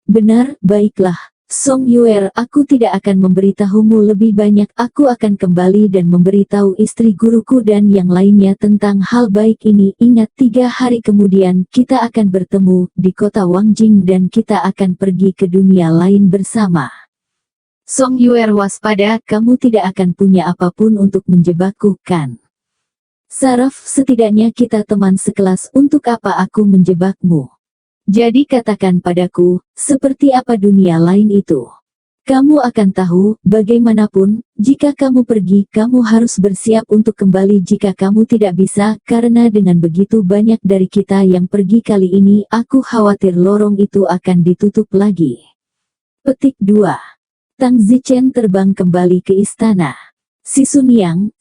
[SPEAKER 2] Benar, baiklah. Song Yuer, aku tidak akan memberitahumu lebih banyak. Aku akan kembali dan memberitahu istri guruku dan yang lainnya tentang hal baik ini. Ingat, 3 hari kemudian, kita akan bertemu di kota Wangjing dan kita akan pergi ke dunia lain bersama. Song Yuer, waspada, kamu tidak akan punya apapun untuk menjebakku, kan? Saraf, setidaknya kita teman sekelas. Untuk apa aku menjebakmu? Jadi katakan padaku, seperti apa dunia lain itu? Kamu akan tahu, bagaimanapun, jika kamu pergi, kamu harus bersiap untuk kembali jika kamu tidak bisa, karena dengan begitu banyak dari kita yang pergi kali ini, aku khawatir lorong itu akan ditutup lagi. Petik 2. Tang Zichen terbang kembali ke istana. Si Sunyang.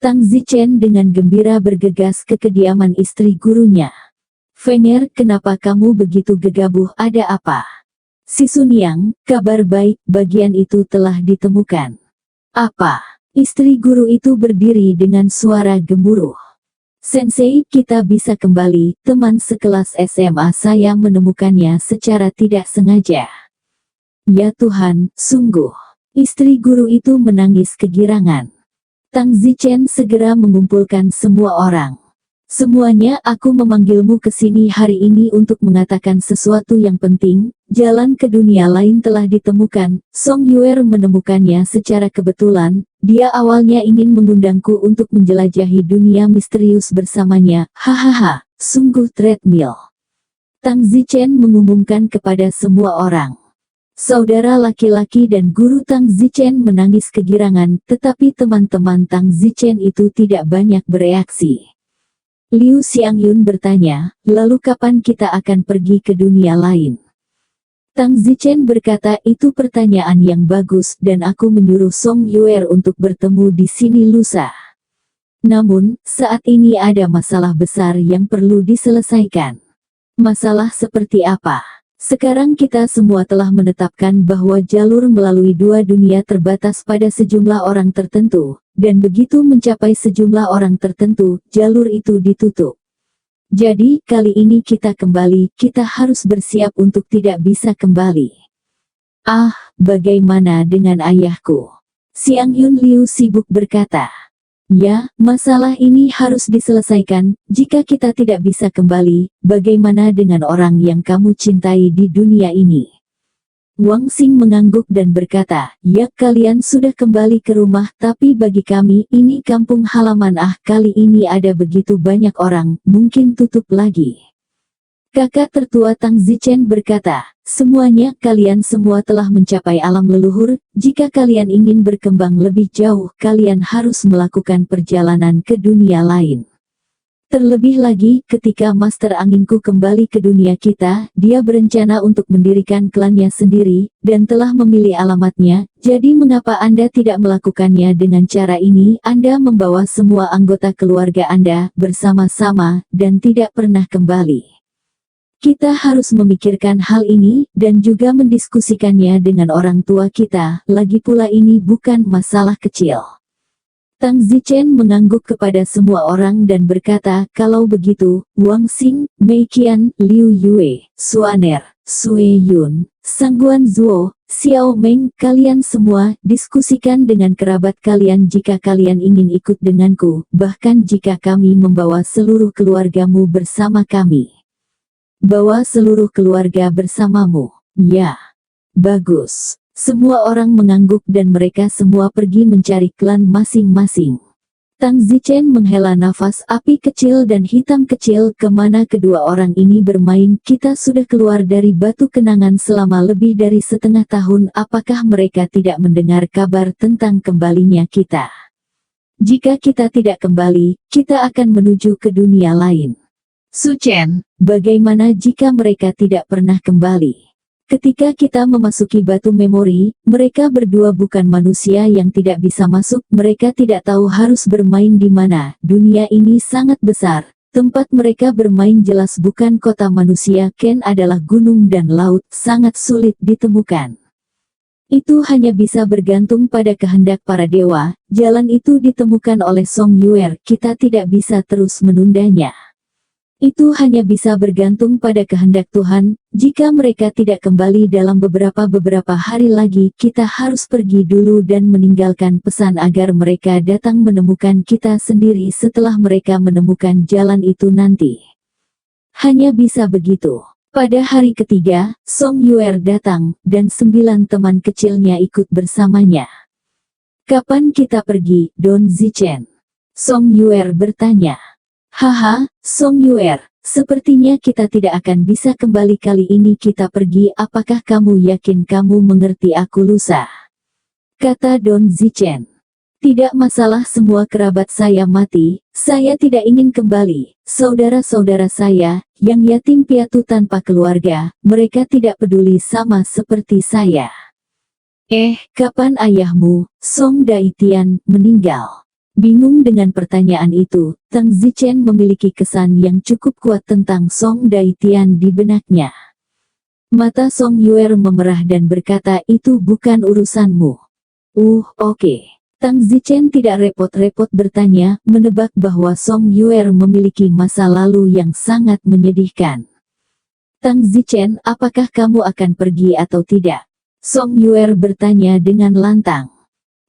[SPEAKER 2] Tang Zichen dengan gembira bergegas ke kediaman istri gurunya. Fenger, kenapa kamu begitu gegabah? Ada apa? Si Sunyang, kabar baik, bagian itu telah ditemukan. Apa? Istri guru itu berdiri dengan suara gemuruh. Sensei, kita bisa kembali. Teman sekelas SMA saya menemukannya secara tidak sengaja. Ya Tuhan, sungguh. Istri guru itu menangis kegirangan. Tang Zichen segera mengumpulkan semua orang. Semuanya, aku memanggilmu ke sini hari ini untuk mengatakan sesuatu yang penting. Jalan ke dunia lain telah ditemukan. Song Yuer menemukannya secara kebetulan. Dia awalnya ingin mengundangku untuk menjelajahi dunia misterius bersamanya. Hahaha, sungguh treadmill. Tang Zichen mengumumkan kepada semua orang. Saudara laki-laki dan guru Tang Zichen menangis kegirangan, tetapi teman-teman Tang Zichen itu tidak banyak bereaksi. Liu Xiangyun bertanya, lalu kapan kita akan pergi ke dunia lain? Tang Zichen berkata, itu pertanyaan yang bagus dan aku menyuruh Song Yuer untuk bertemu di sini lusa. Namun, saat ini ada masalah besar yang perlu diselesaikan. Masalah seperti apa? Sekarang kita semua telah menetapkan bahwa jalur melalui dua dunia terbatas pada sejumlah orang tertentu, dan begitu mencapai sejumlah orang tertentu, jalur itu ditutup. Jadi, kali ini kita kembali, kita harus bersiap untuk tidak bisa kembali. Ah, bagaimana dengan ayahku? Xiangyun Liu sibuk berkata. Ya, masalah ini harus diselesaikan. Jika kita tidak bisa kembali, bagaimana dengan orang yang kamu cintai di dunia ini? Wang Xing mengangguk dan berkata, ya kalian sudah kembali ke rumah, tapi bagi kami, ini kampung halaman. Kali ini ada begitu banyak orang, mungkin tutup lagi. Kakak tertua Tang Zichen berkata, semuanya, kalian semua telah mencapai alam leluhur. Jika kalian ingin berkembang lebih jauh, kalian harus melakukan perjalanan ke dunia lain. Terlebih lagi, ketika Master Anginku kembali ke dunia kita, dia berencana untuk mendirikan klannya sendiri, dan telah memilih alamatnya. Jadi mengapa Anda tidak melakukannya dengan cara ini? Anda membawa semua anggota keluarga Anda bersama-sama, dan tidak pernah kembali. Kita harus memikirkan hal ini, dan juga mendiskusikannya dengan orang tua kita. Lagi pula ini bukan masalah kecil. Tang Zichen mengangguk kepada semua orang dan berkata, kalau begitu, Wang Xing, Mei Qian, Liu Yue, Suaner, Sui Yun, Sangguan Zuo, Xiao Meng, kalian semua, diskusikan dengan kerabat kalian jika kalian ingin ikut denganku, bahkan jika kami membawa seluruh keluargamu bersama kami. Bawa seluruh keluarga bersamamu. Ya. Bagus. Semua orang mengangguk dan mereka semua pergi mencari klan masing-masing. Tang Zichen menghela nafas, api kecil dan hitam kecil, kemana kedua orang ini bermain? Kita sudah keluar dari batu kenangan selama lebih dari setengah tahun, apakah mereka tidak mendengar kabar tentang kembalinya kita? Jika kita tidak kembali, kita akan menuju ke dunia lain. Su Chen, bagaimana jika mereka tidak pernah kembali? Ketika kita memasuki batu memori, mereka berdua bukan manusia yang tidak bisa masuk, mereka tidak tahu harus bermain di mana. Dunia ini sangat besar, tempat mereka bermain jelas bukan kota manusia. Ken adalah gunung dan laut, sangat sulit ditemukan. Itu hanya bisa bergantung pada kehendak para dewa. Jalan itu ditemukan oleh Song Yuer, kita tidak bisa terus menundanya. Itu hanya bisa bergantung pada kehendak Tuhan. Jika mereka tidak kembali dalam beberapa hari lagi, kita harus pergi dulu dan meninggalkan pesan agar mereka datang menemukan kita sendiri setelah mereka menemukan jalan itu nanti. Hanya bisa begitu. Pada hari ketiga, Song Yuer datang, dan 9 teman kecilnya ikut bersamanya. Kapan kita pergi, Don Zichen? Song Yuer bertanya. Haha, Song Yuer, sepertinya kita tidak akan bisa kembali kali ini kita pergi. Apakah kamu yakin kamu mengerti aku lusa? Kata Don Zichen. Tidak masalah, semua kerabat saya mati, saya tidak ingin kembali. Saudara-saudara saya, yang yatim piatu tanpa keluarga, mereka tidak peduli sama seperti saya. Kapan ayahmu, Song Daitian, meninggal? Bingung dengan pertanyaan itu, Tang Zichen memiliki kesan yang cukup kuat tentang Song Daitian di benaknya. Mata Song Yuer memerah dan berkata, itu bukan urusanmu. Oke. Tang Zichen tidak repot-repot bertanya, menebak bahwa Song Yuer memiliki masa lalu yang sangat menyedihkan. Tang Zichen, apakah kamu akan pergi atau tidak? Song Yuer bertanya dengan lantang.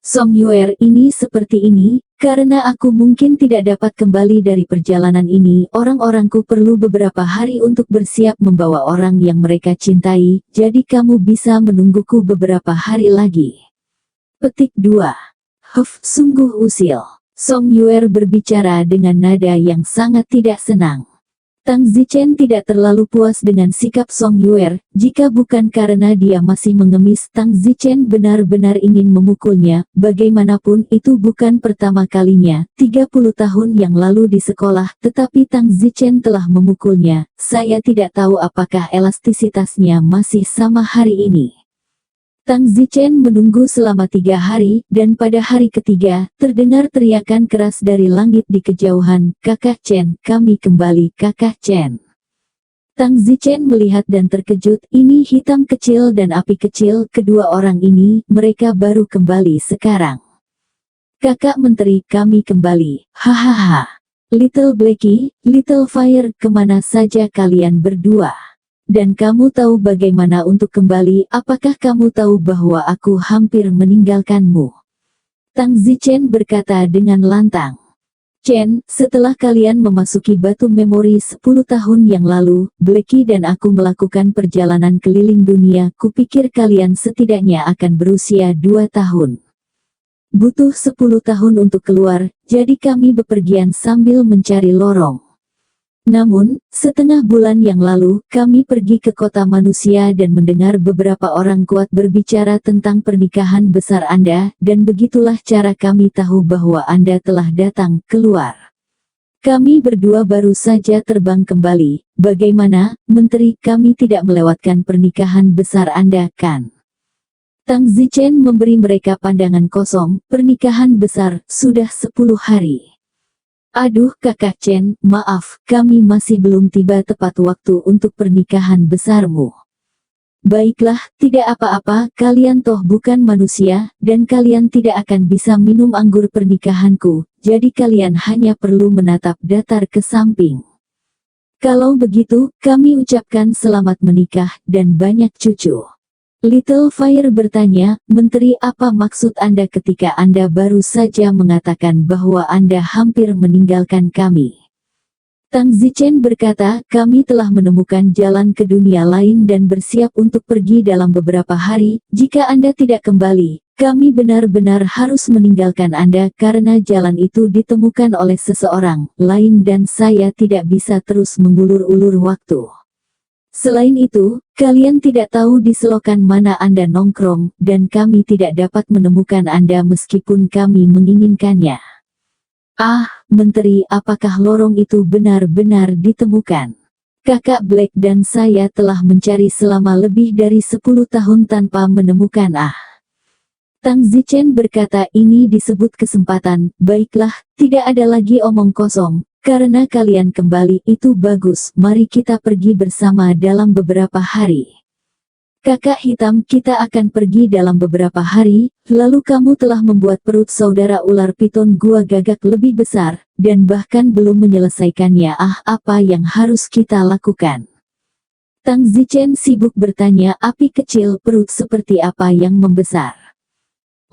[SPEAKER 2] Song Yuer, ini seperti ini, Karena aku mungkin tidak dapat kembali dari perjalanan ini, orang-orangku perlu beberapa hari untuk bersiap membawa orang yang mereka cintai, jadi kamu bisa menungguku beberapa hari lagi. Petik 2. Sungguh usil. Song Yuer berbicara dengan nada yang sangat tidak senang. Tang Zichen tidak terlalu puas dengan sikap Song Yuer, jika bukan karena dia masih mengemis. Tang Zichen benar-benar ingin memukulnya, bagaimanapun itu bukan pertama kalinya, 30 tahun yang lalu di sekolah, tetapi Tang Zichen telah memukulnya. Saya tidak tahu apakah elastisitasnya masih sama hari ini. Tang Zichen menunggu selama 3 hari, dan pada hari ketiga, terdengar teriakan keras dari langit di kejauhan, "Kakak Chen, kami kembali, Kakak Chen." Tang Zichen melihat dan terkejut, ini hitam kecil dan api kecil, kedua orang ini, mereka baru kembali sekarang. "Kakak Menteri, kami kembali, hahaha. Little Blackie, Little Fire, kemana saja kalian berdua? Dan kamu tahu bagaimana untuk kembali, apakah kamu tahu bahwa aku hampir meninggalkanmu?" Tang Zichen berkata dengan lantang. "Chen, setelah kalian memasuki batu memori 10 tahun yang lalu, Blackie dan aku melakukan perjalanan keliling dunia, kupikir kalian setidaknya akan berusia 2 tahun. Butuh 10 tahun untuk keluar, jadi kami bepergian sambil mencari lorong. Namun, setengah bulan yang lalu, kami pergi ke kota manusia dan mendengar beberapa orang kuat berbicara tentang pernikahan besar Anda, dan begitulah cara kami tahu bahwa Anda telah datang keluar. Kami berdua baru saja terbang kembali. Bagaimana, Menteri, kami tidak melewatkan pernikahan besar Anda, kan?" Tang Zichen memberi mereka pandangan kosong. "Pernikahan besar, sudah 10 hari. Aduh Kakak Chen, maaf, kami masih belum tiba tepat waktu untuk pernikahan besarmu." "Baiklah, tidak apa-apa, kalian toh bukan manusia, dan kalian tidak akan bisa minum anggur pernikahanku, jadi kalian hanya perlu menatap datar ke samping. Kalau begitu, kami ucapkan selamat menikah, dan banyak cucu." Little Fire bertanya, "Menteri, apa maksud Anda ketika Anda baru saja mengatakan bahwa Anda hampir meninggalkan kami?" Tang Zichen berkata, "Kami telah menemukan jalan ke dunia lain dan bersiap untuk pergi dalam beberapa hari. Jika Anda tidak kembali, kami benar-benar harus meninggalkan Anda karena jalan itu ditemukan oleh seseorang lain dan saya tidak bisa terus mengulur-ulur waktu. Selain itu, kalian tidak tahu di selokan mana Anda nongkrong, dan kami tidak dapat menemukan Anda meskipun kami menginginkannya." "Ah, Menteri, apakah lorong itu benar-benar ditemukan? Kakak Black dan saya telah mencari selama lebih dari 10 tahun tanpa menemukan." Tang Zichen berkata, "Ini disebut kesempatan. Baiklah, tidak ada lagi omong kosong. Karena kalian kembali, itu bagus, mari kita pergi bersama dalam beberapa hari. Kakak Hitam, kita akan pergi dalam beberapa hari, lalu kamu telah membuat perut saudara ular piton gua gagak lebih besar, dan bahkan belum menyelesaikannya. Apa yang harus kita lakukan?" Tang Zichen sibuk bertanya, "Api kecil, perut seperti apa yang membesar?"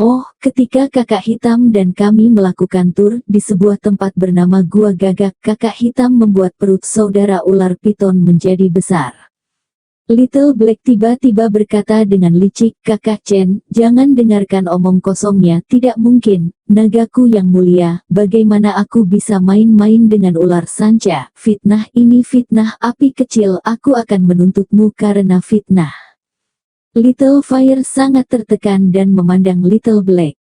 [SPEAKER 2] "Oh, ketika Kakak Hitam dan kami melakukan tur di sebuah tempat bernama Gua Gagak, Kakak Hitam membuat perut saudara ular piton menjadi besar." Little Black tiba-tiba berkata dengan licik, "Kakak Chen, jangan dengarkan omong kosongnya, tidak mungkin, nagaku yang mulia, bagaimana aku bisa main-main dengan ular sanca? Fitnah, ini fitnah, api kecil, aku akan menuntutmu karena fitnah." Little Fire sangat tertekan dan memandang Little Black.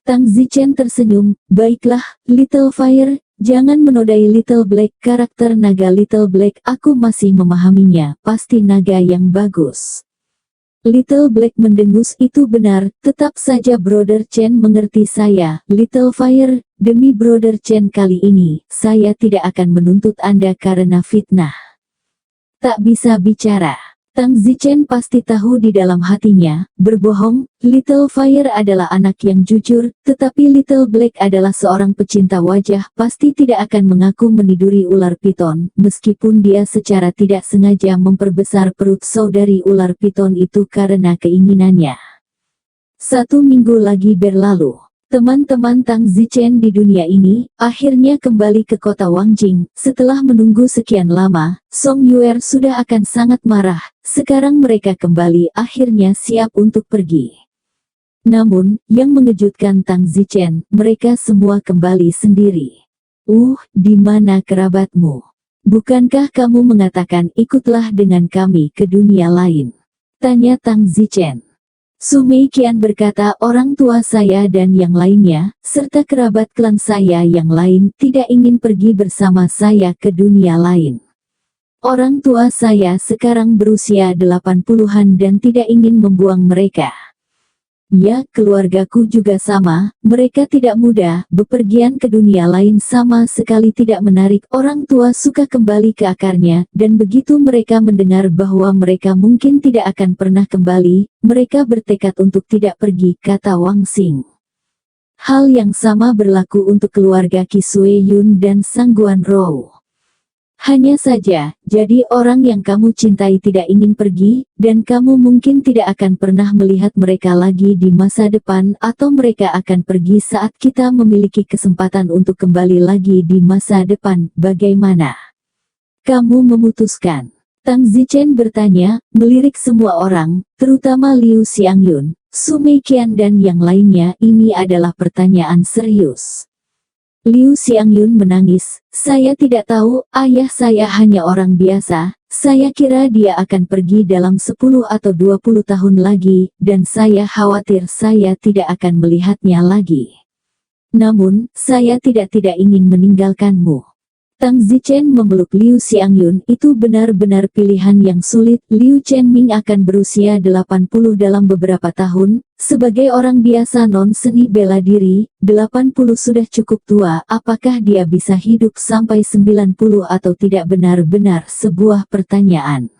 [SPEAKER 2] Tang Zichen tersenyum, "Baiklah, Little Fire, jangan menodai Little Black, karakter naga Little Black, aku masih memahaminya, pasti naga yang bagus." Little Black mendengus, "Itu benar, tetap saja Brother Chen mengerti saya, Little Fire, demi Brother Chen kali ini, saya tidak akan menuntut Anda karena fitnah." Tak bisa bicara. Tang Zichen pasti tahu di dalam hatinya, berbohong, Little Fire adalah anak yang jujur, tetapi Little Black adalah seorang pecinta wajah, pasti tidak akan mengaku meniduri ular piton, meskipun dia secara tidak sengaja memperbesar perut saudari ular piton itu karena keinginannya. 1 minggu lagi berlalu. Teman-teman Tang Zichen di dunia ini akhirnya kembali ke kota Wangjing. Setelah menunggu sekian lama, Song Yuer sudah akan sangat marah. Sekarang mereka kembali akhirnya siap untuk pergi. Namun, yang mengejutkan Tang Zichen, mereka semua kembali sendiri. Di mana kerabatmu? Bukankah kamu mengatakan ikutlah dengan kami ke dunia lain? Tanya Tang Zichen. Su Meiqian berkata orang tua saya dan yang lainnya, serta kerabat klan saya yang lain tidak ingin pergi bersama saya ke dunia lain. Orang tua saya sekarang berusia 80-an dan tidak ingin membuang mereka. Ya, keluargaku juga sama, mereka tidak muda, bepergian ke dunia lain sama sekali tidak menarik. Orang tua suka kembali ke akarnya, dan begitu mereka mendengar bahwa mereka mungkin tidak akan pernah kembali, mereka bertekad untuk tidak pergi, kata Wang Xing. Hal yang sama berlaku untuk keluarga Qi Sui Yun dan Sangguan Rou. Hanya saja, jadi orang yang kamu cintai tidak ingin pergi, dan kamu mungkin tidak akan pernah melihat mereka lagi di masa depan, atau mereka akan pergi saat kita memiliki kesempatan untuk kembali lagi di masa depan. Bagaimana kamu memutuskan? Tang Zichen bertanya, melirik semua orang, terutama Liu Xiangyun, Su Meiqian dan yang lainnya. Ini adalah pertanyaan serius. Liu Xiangyun menangis, saya tidak tahu, ayah saya hanya orang biasa, saya kira dia akan pergi dalam 10 atau 20 tahun lagi, dan saya khawatir saya tidak akan melihatnya lagi. Namun, saya tidak ingin meninggalkanmu. Tang Zichen memeluk Liu Xiangyun, itu benar-benar pilihan yang sulit. Liu Chenming akan berusia 80 dalam beberapa tahun, sebagai orang biasa non-seni bela diri, 80 sudah cukup tua, apakah dia bisa hidup sampai 90 atau tidak benar-benar sebuah pertanyaan.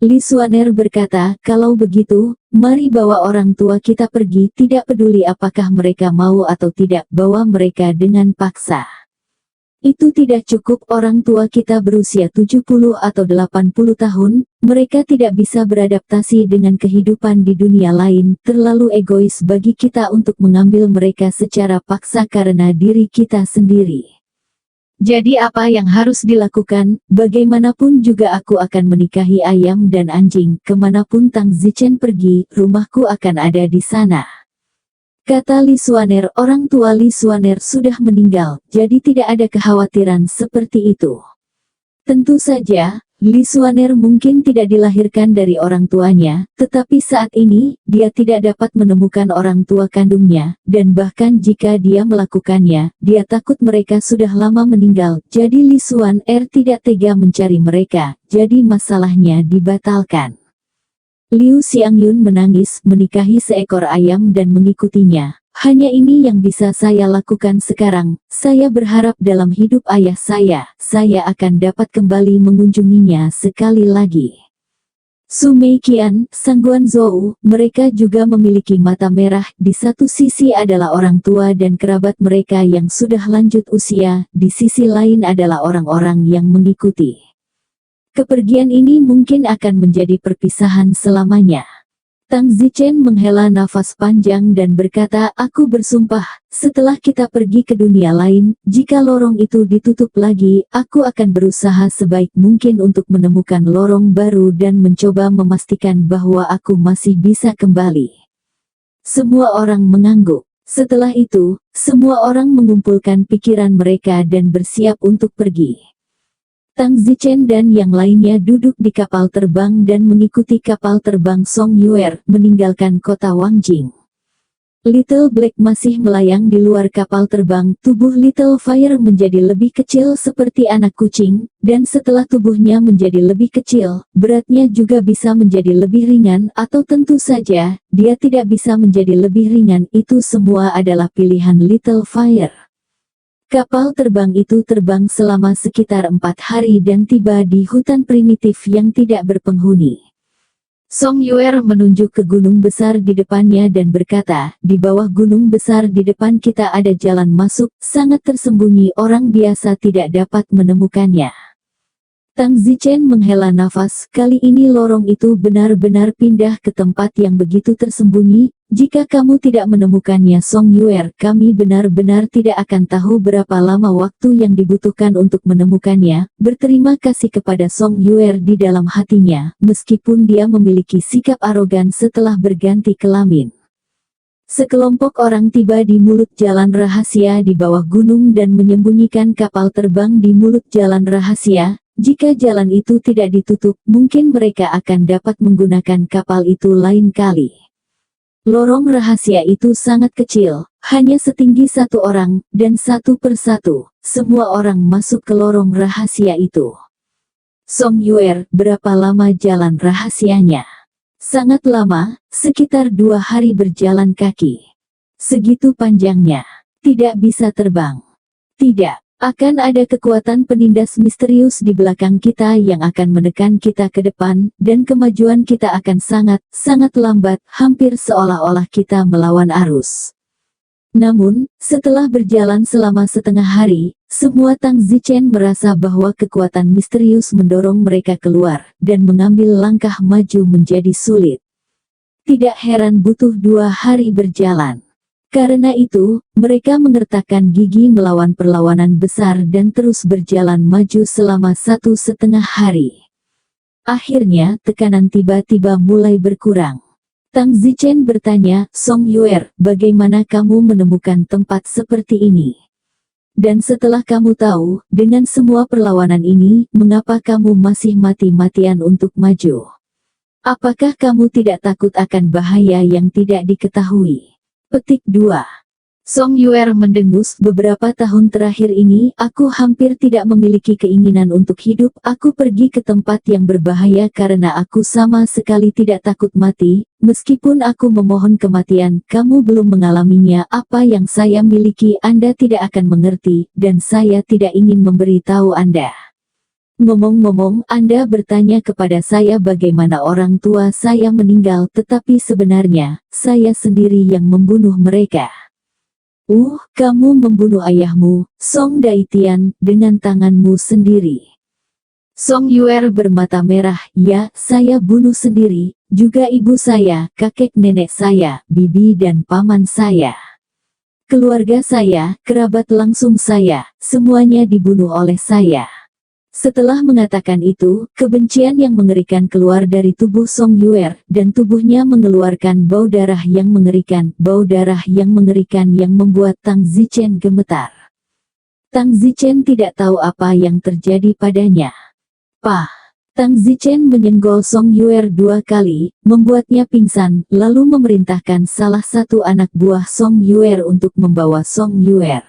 [SPEAKER 2] Li Xuaner berkata, kalau begitu, mari bawa orang tua kita pergi, tidak peduli apakah mereka mau atau tidak, bawa mereka dengan paksa. Itu tidak cukup, orang tua kita berusia 70 atau 80 tahun, mereka tidak bisa beradaptasi dengan kehidupan di dunia lain, terlalu egois bagi kita untuk mengambil mereka secara paksa karena diri kita sendiri. Jadi apa yang harus dilakukan? Bagaimanapun juga aku akan menikahi ayam dan anjing, kemanapun Tang Zichen pergi, rumahku akan ada di sana. Kata Li Xuaner, orang tua Li Xuaner sudah meninggal, jadi tidak ada kekhawatiran seperti itu. Tentu saja, Li Xuaner mungkin tidak dilahirkan dari orang tuanya, tetapi saat ini, dia tidak dapat menemukan orang tua kandungnya, dan bahkan jika dia melakukannya, dia takut mereka sudah lama meninggal, jadi Li Xuaner tidak tega mencari mereka, jadi masalahnya dibatalkan. Liu Xiangyun menangis, menikahi seekor ayam dan mengikutinya. Hanya ini yang bisa saya lakukan sekarang. Saya berharap dalam hidup ayah saya akan dapat kembali mengunjunginya sekali lagi. Su Meiqian, Sangguan Zhou, mereka juga memiliki mata merah. Di satu sisi adalah orang tua dan kerabat mereka yang sudah lanjut usia, di sisi lain adalah orang-orang yang mengikuti. Kepergian ini mungkin akan menjadi perpisahan selamanya. Tang Zichen menghela nafas panjang dan berkata, aku bersumpah, setelah kita pergi ke dunia lain, jika lorong itu ditutup lagi, aku akan berusaha sebaik mungkin untuk menemukan lorong baru dan mencoba memastikan bahwa aku masih bisa kembali. Semua orang mengangguk. Setelah itu, semua orang mengumpulkan pikiran mereka dan bersiap untuk pergi. Tang Zichen dan yang lainnya duduk di kapal terbang dan mengikuti kapal terbang Song Yuer meninggalkan kota Wangjing. Little Black masih melayang di luar kapal terbang. Tubuh Little Fire menjadi lebih kecil seperti anak kucing, dan setelah tubuhnya menjadi lebih kecil, beratnya juga bisa menjadi lebih ringan, atau tentu saja, dia tidak bisa menjadi lebih ringan. Itu semua adalah pilihan Little Fire. Kapal terbang itu terbang selama sekitar 4 hari dan tiba di hutan primitif yang tidak berpenghuni. Song Yuer menunjuk ke gunung besar di depannya dan berkata, di bawah gunung besar di depan kita ada jalan masuk, sangat tersembunyi, orang biasa tidak dapat menemukannya. Tang Zichen menghela nafas, kali ini lorong itu benar-benar pindah ke tempat yang begitu tersembunyi. Jika kamu tidak menemukannya Song Yuer, kami benar-benar tidak akan tahu berapa lama waktu yang dibutuhkan untuk menemukannya. Berterima kasih kepada Song Yuer di dalam hatinya, meskipun dia memiliki sikap arogan setelah berganti kelamin. Sekelompok orang tiba di mulut jalan rahasia di bawah gunung dan menyembunyikan kapal terbang di mulut jalan rahasia. Jika jalan itu tidak ditutup, mungkin mereka akan dapat menggunakan kapal itu lain kali. Lorong rahasia itu sangat kecil, hanya setinggi satu orang, dan satu persatu, semua orang masuk ke lorong rahasia itu. Song Yuer, berapa lama jalan rahasianya? Sangat lama, sekitar 2 hari berjalan kaki. Segitu panjangnya. Tidak bisa terbang. Tidak. Akan ada kekuatan penindas misterius di belakang kita yang akan menekan kita ke depan, dan kemajuan kita akan sangat lambat, hampir seolah-olah kita melawan arus. Namun, setelah berjalan selama setengah hari, semua Tang Zichen merasa bahwa kekuatan misterius mendorong mereka keluar, dan mengambil langkah maju menjadi sulit. Tidak heran butuh 2 hari berjalan. Karena itu, mereka mengertakkan gigi melawan perlawanan besar dan terus berjalan maju selama 1,5 hari. Akhirnya, tekanan tiba-tiba mulai berkurang. Tang Zichen bertanya, Song Yuer, bagaimana kamu menemukan tempat seperti ini? Dan setelah kamu tahu, dengan semua perlawanan ini, mengapa kamu masih mati-matian untuk maju? Apakah kamu tidak takut akan bahaya yang tidak diketahui? Petik 2. Song Yuer mendengus, beberapa tahun terakhir ini, aku hampir tidak memiliki keinginan untuk hidup. Aku pergi ke tempat yang berbahaya karena aku sama sekali tidak takut mati. Meskipun aku memohon kematian, kamu belum mengalaminya. Apa yang saya miliki Anda tidak akan mengerti, dan saya tidak ingin memberitahu Anda. Ngomong-ngomong, Anda bertanya kepada saya bagaimana orang tua saya meninggal, tetapi sebenarnya, saya sendiri yang membunuh mereka. Kamu membunuh ayahmu, Song Daitian, dengan tanganmu sendiri. Song Yuer bermata merah, ya, saya bunuh sendiri, juga ibu saya, kakek nenek saya, bibi dan paman saya. Keluarga saya, kerabat langsung saya, semuanya dibunuh oleh saya. Setelah mengatakan itu, kebencian yang mengerikan keluar dari tubuh Song Yuer, dan tubuhnya mengeluarkan bau darah yang mengerikan yang membuat Tang Zichen gemetar. Tang Zichen tidak tahu apa yang terjadi padanya. Tang Zichen menyenggol Song Yuer 2 kali, membuatnya pingsan, lalu memerintahkan salah satu anak buah Song Yuer untuk membawa Song Yuer.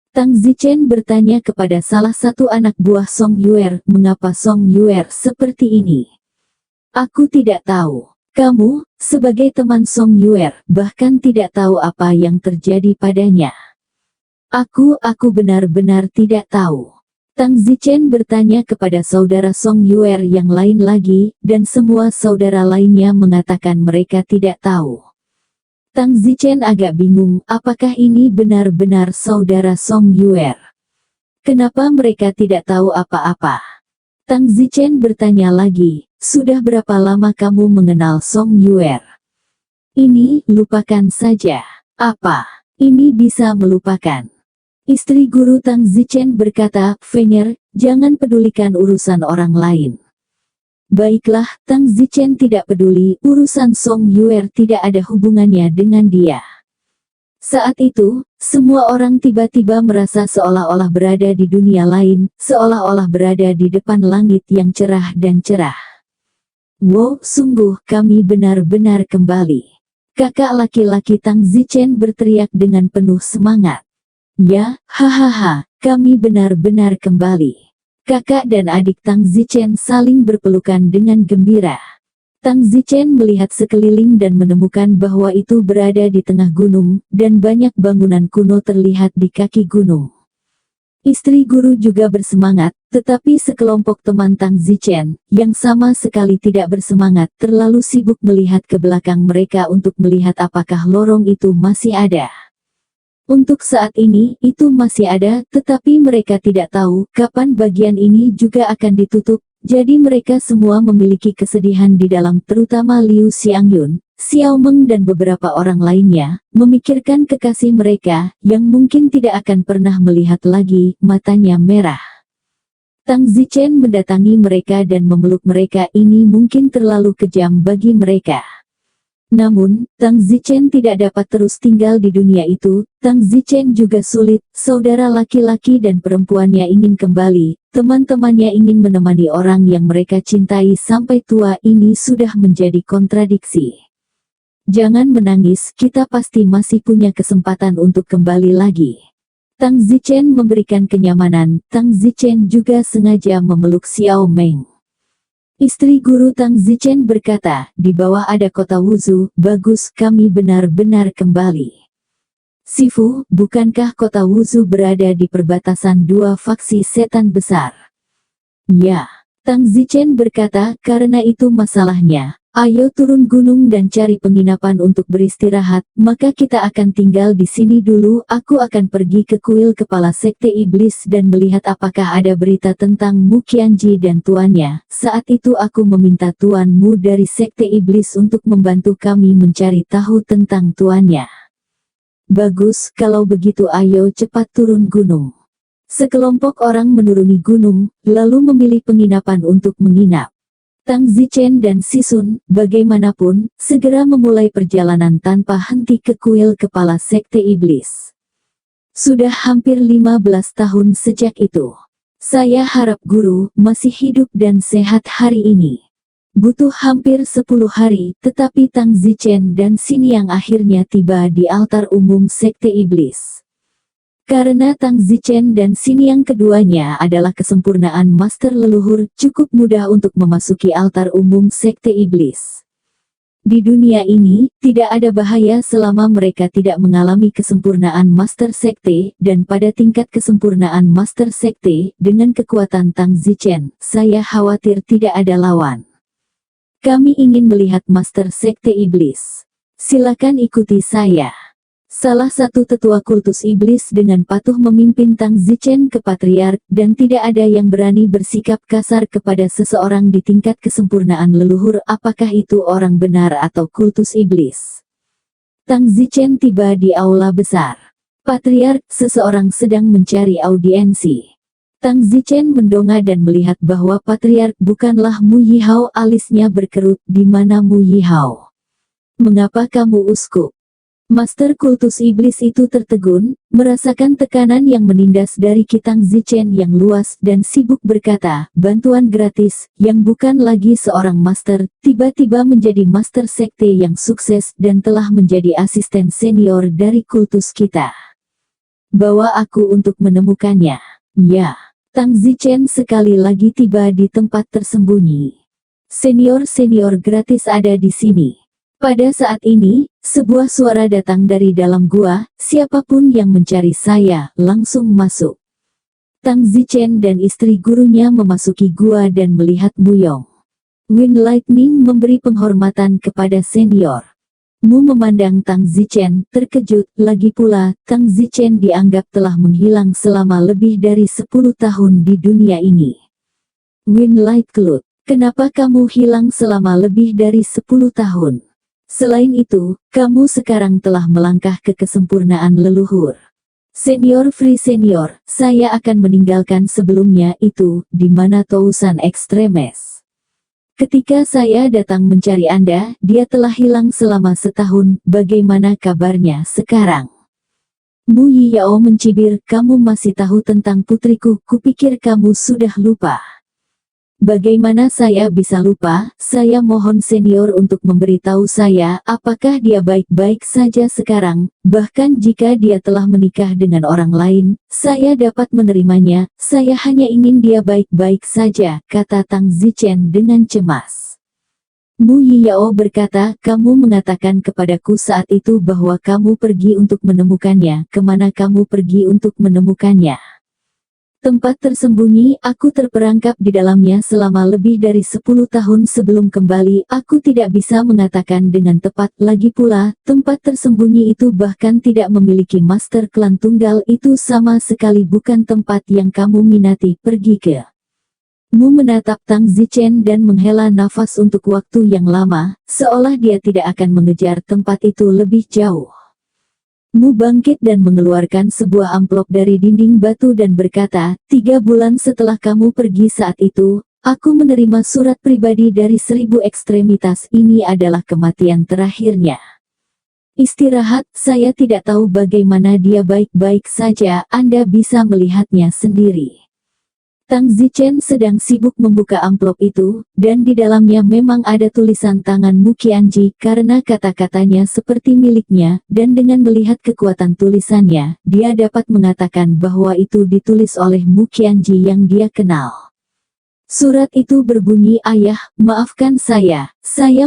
[SPEAKER 2] Tang Zichen bertanya kepada salah satu anak buah Song Yuer, mengapa Song Yuer seperti ini? Aku tidak tahu. Kamu, sebagai teman Song Yuer, bahkan tidak tahu apa yang terjadi padanya. Aku benar-benar tidak tahu. Tang Zichen bertanya kepada saudara Song Yuer yang lain lagi, dan semua saudara lainnya mengatakan mereka tidak tahu. Tang Zichen agak bingung, apakah ini benar-benar saudara Song Yuer? Kenapa mereka tidak tahu apa-apa? Tang Zichen bertanya lagi, sudah berapa lama kamu mengenal Song Yuer? Ini, lupakan saja. Apa? Ini bisa melupakan. Istri guru Tang Zichen berkata, Fenger, jangan pedulikan urusan orang lain. Baiklah, Tang Zichen tidak peduli, urusan Song Yuer tidak ada hubungannya dengan dia. Saat itu, semua orang tiba-tiba merasa seolah-olah berada di dunia lain, seolah-olah berada di depan langit yang cerah dan cerah. Wow, sungguh, kami benar-benar kembali. Kakak laki-laki Tang Zichen berteriak dengan penuh semangat. Ya, hahaha, kami benar-benar kembali. Kakak dan adik Tang Zichen saling berpelukan dengan gembira. Tang Zichen melihat sekeliling dan menemukan bahwa itu berada di tengah gunung, dan banyak bangunan kuno terlihat di kaki gunung. Istri guru juga bersemangat, tetapi sekelompok teman Tang Zichen, yang sama sekali tidak bersemangat, terlalu sibuk melihat ke belakang mereka untuk melihat apakah lorong itu masih ada. Untuk saat ini, itu masih ada, tetapi mereka tidak tahu kapan bagian ini juga akan ditutup. Jadi mereka semua memiliki kesedihan di dalam, terutama Liu Xiangyun, Xiao Meng dan beberapa orang lainnya, memikirkan kekasih mereka, yang mungkin tidak akan pernah melihat lagi, matanya merah. Tang Zichen mendatangi mereka dan memeluk mereka. Ini mungkin terlalu kejam bagi mereka. Namun, Tang Zichen tidak dapat terus tinggal di dunia itu. Tang Zichen juga sulit, saudara laki-laki dan perempuannya ingin kembali, teman-temannya ingin menemani orang yang mereka cintai sampai tua. Ini sudah menjadi kontradiksi. Jangan menangis, kita pasti masih punya kesempatan untuk kembali lagi. Tang Zichen memberikan kenyamanan. Tang Zichen juga sengaja memeluk Xiao Meng. Istri guru Tang Zichen berkata, di bawah ada kota Wuzhu. Bagus, kami benar-benar kembali. Sifu, bukankah kota Wuzhu berada di perbatasan dua faksi setan besar? Ya, Tang Zichen berkata, karena itu masalahnya. Ayo turun gunung dan cari penginapan untuk beristirahat, maka kita akan tinggal di sini dulu. Aku akan pergi ke kuil kepala sekte iblis dan melihat apakah ada berita tentang Mu Qianji dan tuannya. Saat itu aku meminta tuanmu dari sekte iblis untuk membantu kami mencari tahu tentang tuannya. Bagus, kalau begitu ayo cepat turun gunung. Sekelompok orang menuruni gunung, lalu memilih penginapan untuk menginap. Tang Zichen dan Sisun, bagaimanapun, segera memulai perjalanan tanpa henti ke kuil kepala sekte iblis. Sudah hampir 15 tahun sejak itu. Saya harap guru masih hidup dan sehat hari ini. Butuh hampir 10 hari, tetapi Tang Zichen dan Xiniang akhirnya tiba di altar umum sekte iblis. Karena Tang Zichen dan Xiniang keduanya adalah kesempurnaan master leluhur, cukup mudah untuk memasuki altar umum sekte iblis. Di dunia ini, tidak ada bahaya selama mereka tidak mengalami kesempurnaan master sekte, dan pada tingkat kesempurnaan master sekte, dengan kekuatan Tang Zichen, saya khawatir tidak ada lawan. Kami ingin melihat master sekte iblis. Silakan ikuti saya. Salah satu tetua kultus iblis dengan patuh memimpin Tang Zichen ke patriark, dan tidak ada yang berani bersikap kasar kepada seseorang di tingkat kesempurnaan leluhur, apakah itu orang benar atau kultus iblis. Tang Zichen tiba di aula besar. Patriark, seseorang sedang mencari audiensi. Tang Zichen mendongak dan melihat bahwa patriark bukanlah Mu Yihao. Alisnya berkerut. Di mana Mu Yihao? Mengapa kamu uskup? Master kultus iblis itu tertegun, merasakan tekanan yang menindas dari Ki Tang Zichen yang luas dan sibuk berkata, bantuan gratis, yang bukan lagi seorang master, tiba-tiba menjadi master sekte yang sukses dan telah menjadi asisten senior dari kultus kita. Bawa aku untuk menemukannya. Ya, Tang Zichen sekali lagi tiba di tempat tersembunyi. Senior-senior gratis ada di sini. Pada saat ini, sebuah suara datang dari dalam gua, siapapun yang mencari saya, langsung masuk. Tang Zichen dan istri gurunya memasuki gua dan melihat Muyong. Wind Lightning memberi penghormatan kepada senior. Mu memandang Tang Zichen, terkejut, lagi pula, Tang Zichen dianggap telah menghilang selama lebih dari 10 tahun di dunia ini. Wind Light Cloud, kenapa kamu hilang selama lebih dari 10 tahun? Selain itu, kamu sekarang telah melangkah ke kesempurnaan leluhur. Senior Free Senior, saya akan meninggalkan sebelumnya itu, di mana Tousan Extremes. Ketika saya datang mencari Anda, dia telah hilang selama setahun, bagaimana kabarnya sekarang? Mu Yiyao mencibir, kamu masih tahu tentang putriku, kupikir kamu sudah lupa. Bagaimana saya bisa lupa? Saya mohon senior untuk memberitahu saya apakah dia baik-baik saja sekarang, bahkan jika dia telah menikah dengan orang lain, saya dapat menerimanya, saya hanya ingin dia baik-baik saja, kata Tang Zichen dengan cemas. Mu Yiyao berkata, kamu mengatakan kepadaku saat itu bahwa kamu pergi untuk menemukannya, kemana kamu pergi untuk menemukannya? Tempat tersembunyi, aku terperangkap di dalamnya selama lebih dari 10 tahun sebelum kembali. Aku tidak bisa mengatakan dengan tepat. Lagi pula, tempat tersembunyi itu bahkan tidak memiliki master klan tunggal. Itu sama sekali bukan tempat yang kamu minati. Pergi ke. Mu menatap Tang Zichen dan menghela nafas untuk waktu yang lama, seolah dia tidak akan mengejar tempat itu lebih jauh. Mu bangkit dan mengeluarkan sebuah amplop dari dinding batu dan berkata, 3 bulan setelah kamu pergi saat itu, aku menerima surat pribadi dari 1000 ekstremitas. Ini adalah kematian terakhirnya. Istirahat, saya tidak tahu bagaimana dia baik-baik saja, Anda bisa melihatnya sendiri. Tang Zichen sedang sibuk membuka amplop itu, dan di dalamnya memang ada tulisan tangan Mu Qianji karena kata-katanya seperti miliknya, dan dengan melihat kekuatan tulisannya, dia dapat mengatakan bahwa itu ditulis oleh Mu Qianji yang dia kenal. Surat itu berbunyi, "Ayah, maafkan saya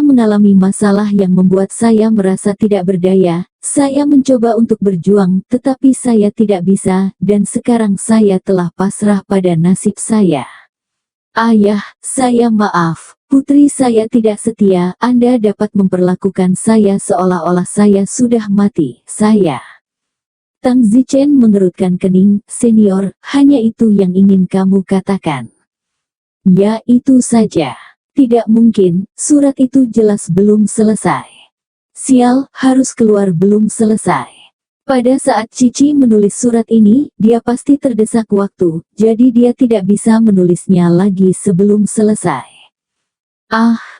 [SPEAKER 2] mengalami masalah yang membuat saya merasa tidak berdaya. Saya mencoba untuk berjuang, tetapi saya tidak bisa, dan sekarang saya telah pasrah pada nasib saya. Ayah, saya maaf, putri saya tidak setia, Anda dapat memperlakukan saya seolah-olah saya sudah mati, saya." Tang Zichen mengerutkan kening, "Senior, hanya itu yang ingin kamu katakan?" "Ya, itu saja. Tidak mungkin, surat itu jelas belum selesai. Sial, harus keluar belum selesai." Pada saat Cici menulis surat ini, dia pasti terdesak waktu, jadi dia tidak bisa menulisnya lagi sebelum selesai.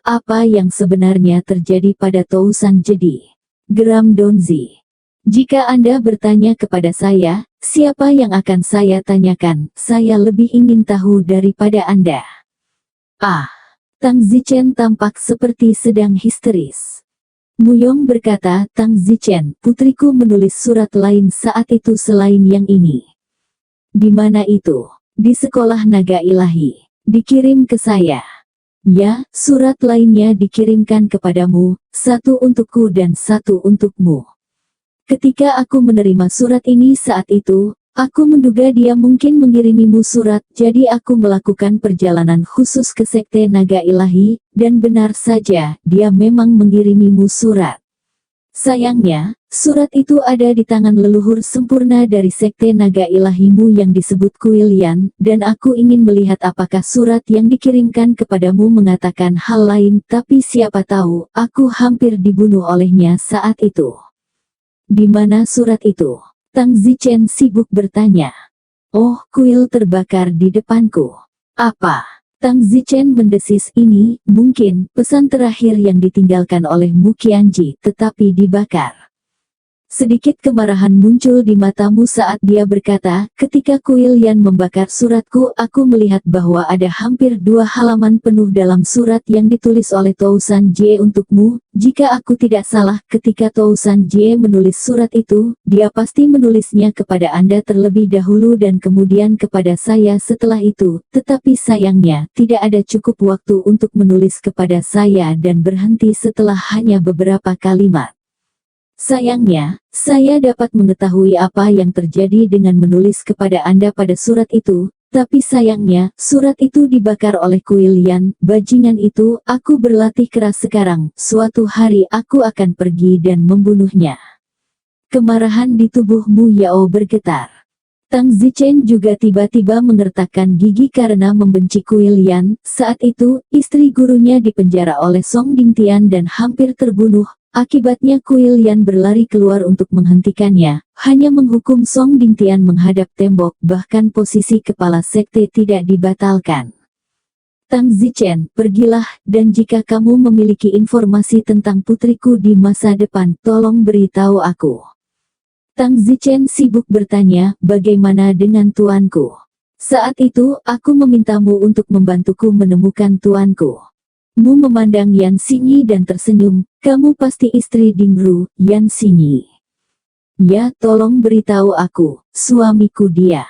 [SPEAKER 2] Apa yang sebenarnya terjadi pada Tousan Jedi? Geram Donzi. Jika Anda bertanya kepada saya, siapa yang akan saya tanyakan? Saya lebih ingin tahu daripada Anda. Tang Zichen tampak seperti sedang histeris. Muyong berkata, "Tang Zichen, putriku menulis surat lain saat itu selain yang ini." "Di mana itu?" "Di sekolah naga ilahi. Dikirim ke saya." "Ya, surat lainnya dikirimkan kepadamu, satu untukku dan satu untukmu. Ketika aku menerima surat ini saat itu, aku menduga dia mungkin mengirimimu surat, jadi aku melakukan perjalanan khusus ke Sekte Naga Ilahi, dan benar saja, dia memang mengirimimu surat. Sayangnya, surat itu ada di tangan leluhur sempurna dari Sekte Naga Ilahimu yang disebut Kuil Yan, dan aku ingin melihat apakah surat yang dikirimkan kepadamu mengatakan hal lain, tapi siapa tahu, aku hampir dibunuh olehnya saat itu." "Di mana surat itu?" Tang Zichen sibuk bertanya. "Oh, kuil terbakar di depanku." "Apa?" Tang Zichen mendesis, "Ini, mungkin, pesan terakhir yang ditinggalkan oleh Mu Qianji, tetapi dibakar." Sedikit kemarahan muncul di matamu saat dia berkata, "Ketika Kuil Yan membakar suratku, aku melihat bahwa ada hampir 2 halaman penuh dalam surat yang ditulis oleh Tousan Jie untukmu. Jika aku tidak salah, ketika Tousan Jie menulis surat itu, dia pasti menulisnya kepada Anda terlebih dahulu dan kemudian kepada saya setelah itu, tetapi sayangnya, tidak ada cukup waktu untuk menulis kepada saya dan berhenti setelah hanya beberapa kalimat. Sayangnya, saya dapat mengetahui apa yang terjadi dengan menulis kepada Anda pada surat itu, tapi sayangnya, surat itu dibakar oleh Kuil Yan. Bajingan itu, aku berlatih keras sekarang, suatu hari aku akan pergi dan membunuhnya." Kemarahan di tubuh Mu Yao bergetar. Tang Zichen juga tiba-tiba mengertakkan gigi karena membenci Kuil Yan. Saat itu, istri gurunya dipenjara oleh Song Dingtian dan hampir terbunuh. Akibatnya Kuil Yan berlari keluar untuk menghentikannya, hanya menghukum Song Dingtian menghadap tembok, bahkan posisi kepala sekte tidak dibatalkan. "Tang Zichen, pergilah, dan jika kamu memiliki informasi tentang putriku di masa depan, tolong beritahu aku." Tang Zichen sibuk bertanya, "Bagaimana dengan tuanku?" "Saat itu, aku memintamu untuk membantuku menemukan tuanku." Mu memandang Yan Xinyi dan tersenyum, "Kamu pasti istri Dingru, Yan Xinyi." "Ya, tolong beritahu aku, suamiku dia."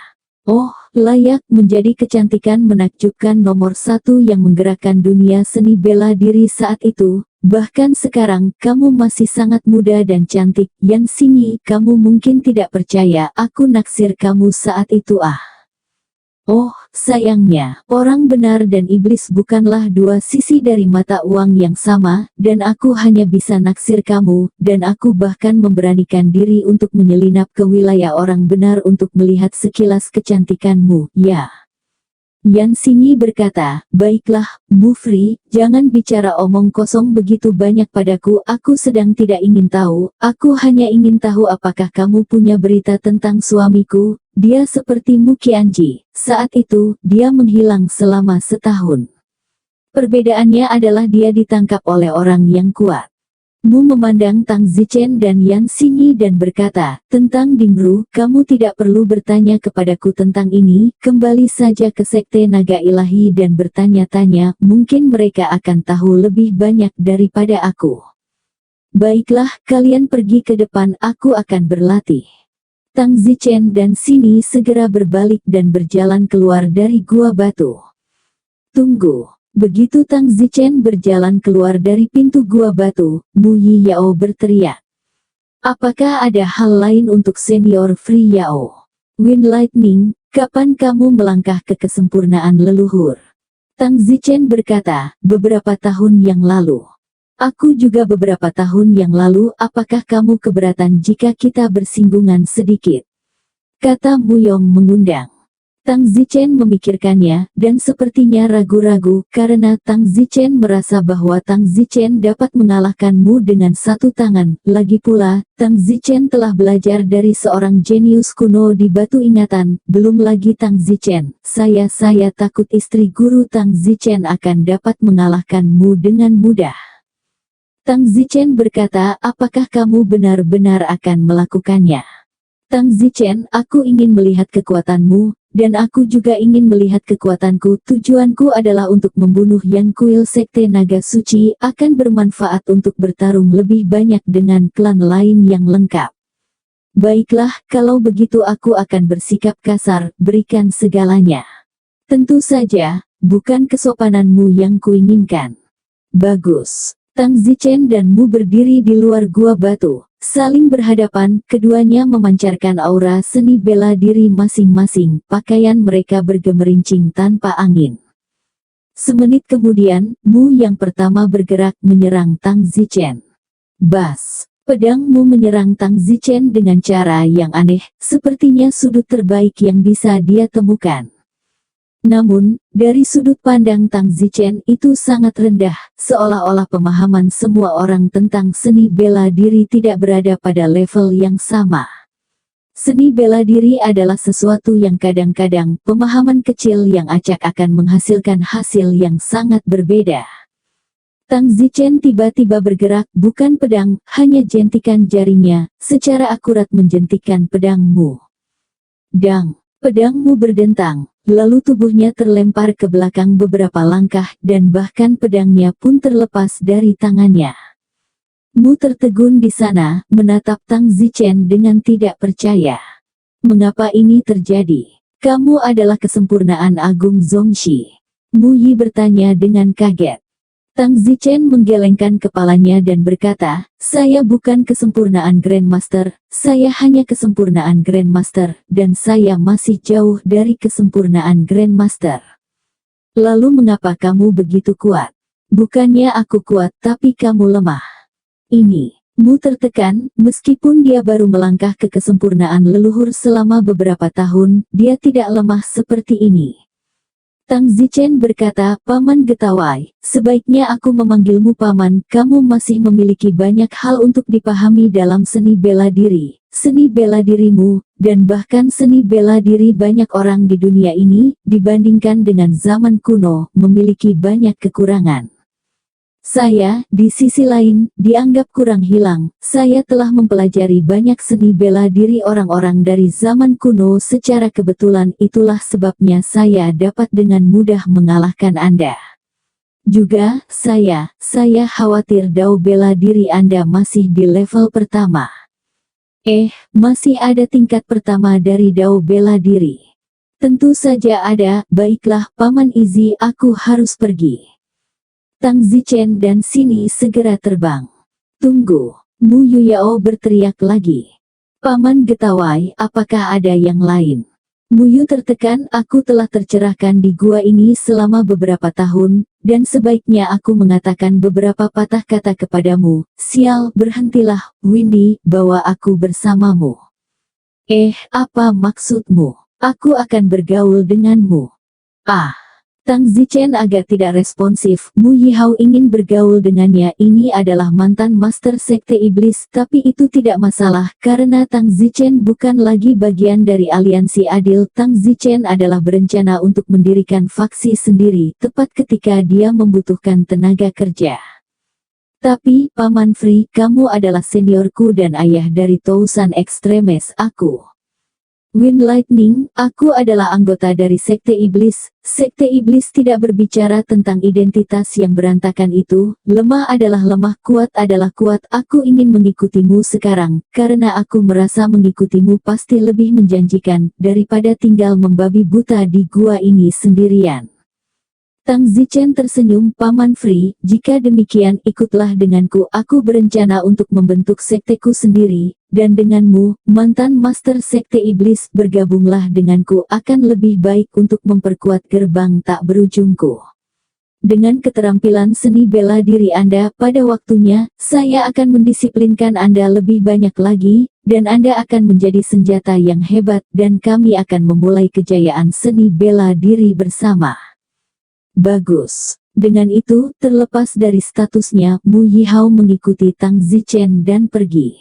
[SPEAKER 2] "Oh, layak menjadi kecantikan menakjubkan nomor 1 yang menggerakkan dunia seni bela diri saat itu. Bahkan sekarang, kamu masih sangat muda dan cantik, Yan Xinyi. Kamu mungkin tidak percaya, aku naksir kamu saat itu." Oh, sayangnya, orang benar dan iblis bukanlah dua sisi dari mata uang yang sama, dan aku hanya bisa naksir kamu, dan aku bahkan memberanikan diri untuk menyelinap ke wilayah orang benar untuk melihat sekilas kecantikanmu, ya. Yan Xingyi berkata, baiklah, Mufri, jangan bicara omong kosong begitu banyak padaku, aku sedang tidak ingin tahu, aku hanya ingin tahu apakah kamu punya berita tentang suamiku, dia seperti Mu Qianji, saat itu, dia menghilang selama setahun. Perbedaannya adalah dia ditangkap oleh orang yang kuat. Mu memandang Tang Zichen dan Yan Xingyi dan berkata, tentang Dingru, kamu tidak perlu bertanya kepadaku tentang ini, kembali saja ke Sekte Naga Ilahi dan bertanya-tanya, mungkin mereka akan tahu lebih banyak daripada aku. Baiklah, kalian pergi ke depan, aku akan berlatih. Tang Zichen dan Xingyi segera berbalik dan berjalan keluar dari gua batu. Tunggu. Begitu Tang Zichen berjalan keluar dari pintu gua batu, Mu Yi Yao berteriak. Apakah ada hal lain untuk senior Free Yao? Wind Lightning, kapan kamu melangkah ke kesempurnaan leluhur? Tang Zichen berkata, beberapa tahun yang lalu. Aku juga beberapa tahun yang lalu, apakah kamu keberatan jika kita bersinggungan sedikit? Kata Mu Yong mengundang. Tang Zichen memikirkannya, dan sepertinya ragu-ragu, karena Tang Zichen merasa bahwa Tang Zichen dapat mengalahkanmu dengan satu tangan. Lagi pula, Tang Zichen telah belajar dari seorang jenius kuno di batu ingatan, belum lagi Tang Zichen. Saya takut istri guru Tang Zichen akan dapat mengalahkanmu dengan mudah. Tang Zichen berkata, apakah kamu benar-benar akan melakukannya? Tang Zichen, aku ingin melihat kekuatanmu, dan aku juga ingin melihat kekuatanku. Tujuanku adalah untuk membunuh Yang Kuil Sekte Naga Suci, akan bermanfaat untuk bertarung lebih banyak dengan klan lain yang lengkap. Baiklah, kalau begitu aku akan bersikap kasar, berikan segalanya. Tentu saja, bukan kesopananmu yang kuinginkan. Bagus. Tang Zichen dan Mu berdiri di luar gua batu. Saling berhadapan, keduanya memancarkan aura seni bela diri masing-masing, pakaian mereka bergemerincing tanpa angin. Semenit kemudian, Mu yang pertama bergerak menyerang Tang Zichen. Bas! Pedang Mu menyerang Tang Zichen dengan cara yang aneh, sepertinya sudut terbaik yang bisa dia temukan. Namun, dari sudut pandang Tang Zichen itu sangat rendah, seolah-olah pemahaman semua orang tentang seni bela diri tidak berada pada level yang sama. Seni bela diri adalah sesuatu yang kadang-kadang pemahaman kecil yang acak akan menghasilkan hasil yang sangat berbeda. Tang Zichen tiba-tiba bergerak, bukan pedang, hanya jentikan jarinya, secara akurat menjentikan pedangmu. Dang! Pedangmu berdentang. Lalu tubuhnya terlempar ke belakang beberapa langkah, dan bahkan pedangnya pun terlepas dari tangannya. Mu tertegun di sana, menatap Tang Zichen dengan tidak percaya. Mengapa ini terjadi? Kamu adalah kesempurnaan agung Zongxi. Mu Yi bertanya dengan kaget. Tang Zichen menggelengkan kepalanya dan berkata, saya bukan kesempurnaan Grandmaster, saya hanya kesempurnaan Grandmaster, dan saya masih jauh dari kesempurnaan Grandmaster. Lalu mengapa kamu begitu kuat? Bukannya aku kuat tapi kamu lemah. Ini, Mu tertekan, meskipun dia baru melangkah ke kesempurnaan leluhur selama beberapa tahun, dia tidak lemah seperti ini. Tang Zichen berkata, Paman Getawai, sebaiknya aku memanggilmu Paman, kamu masih memiliki banyak hal untuk dipahami dalam seni bela diri, seni bela dirimu, dan bahkan seni bela diri banyak orang di dunia ini, dibandingkan dengan zaman kuno, memiliki banyak kekurangan. Saya, di sisi lain, dianggap kurang hilang. Saya telah mempelajari banyak seni bela diri orang-orang dari zaman kuno secara kebetulan, itulah sebabnya saya dapat dengan mudah mengalahkan Anda. Juga, saya khawatir dao bela diri Anda masih di level pertama. Masih ada tingkat pertama dari dao bela diri. Tentu saja ada, baiklah, Paman Izzy, aku harus pergi. Tang Zichen dan Xingyi segera terbang. Tunggu, Mu Yuyao berteriak lagi. Paman Getawai, apakah ada yang lain? Muyu tertekan, aku telah tercerahkan di gua ini selama beberapa tahun, dan sebaiknya aku mengatakan beberapa patah kata kepadamu. Sial, berhentilah, Windy, bawa aku bersamamu. Apa maksudmu? Aku akan bergaul denganmu. Tang Zichen agak tidak responsif. Mu Yihao ingin bergaul dengannya. Ini adalah mantan Master Sekte Iblis, tapi itu tidak masalah, karena Tang Zichen bukan lagi bagian dari aliansi adil. Tang Zichen adalah berencana untuk mendirikan faksi sendiri, tepat ketika dia membutuhkan tenaga kerja. Tapi, Paman Free, kamu adalah seniorku dan ayah dari Tousan Extremes, aku. Wind Lightning, aku adalah anggota dari Sekte Iblis. Sekte Iblis tidak berbicara tentang identitas yang berantakan itu. Lemah adalah lemah, kuat adalah kuat. Aku ingin mengikutimu sekarang, karena aku merasa mengikutimu pasti lebih menjanjikan, daripada tinggal membabi buta di gua ini sendirian. Tang Zichen tersenyum, Paman Free, jika demikian ikutlah denganku. Aku berencana untuk membentuk sekteku sendiri, dan denganmu, mantan Master Sekte Iblis, bergabunglah denganku akan lebih baik untuk memperkuat gerbang tak berujungku. Dengan keterampilan seni bela diri Anda, pada waktunya, saya akan mendisiplinkan Anda lebih banyak lagi, dan Anda akan menjadi senjata yang hebat, dan kami akan memulai kejayaan seni bela diri bersama. Bagus. Dengan itu, terlepas dari statusnya, Mu Yihao mengikuti Tang Zichen dan pergi.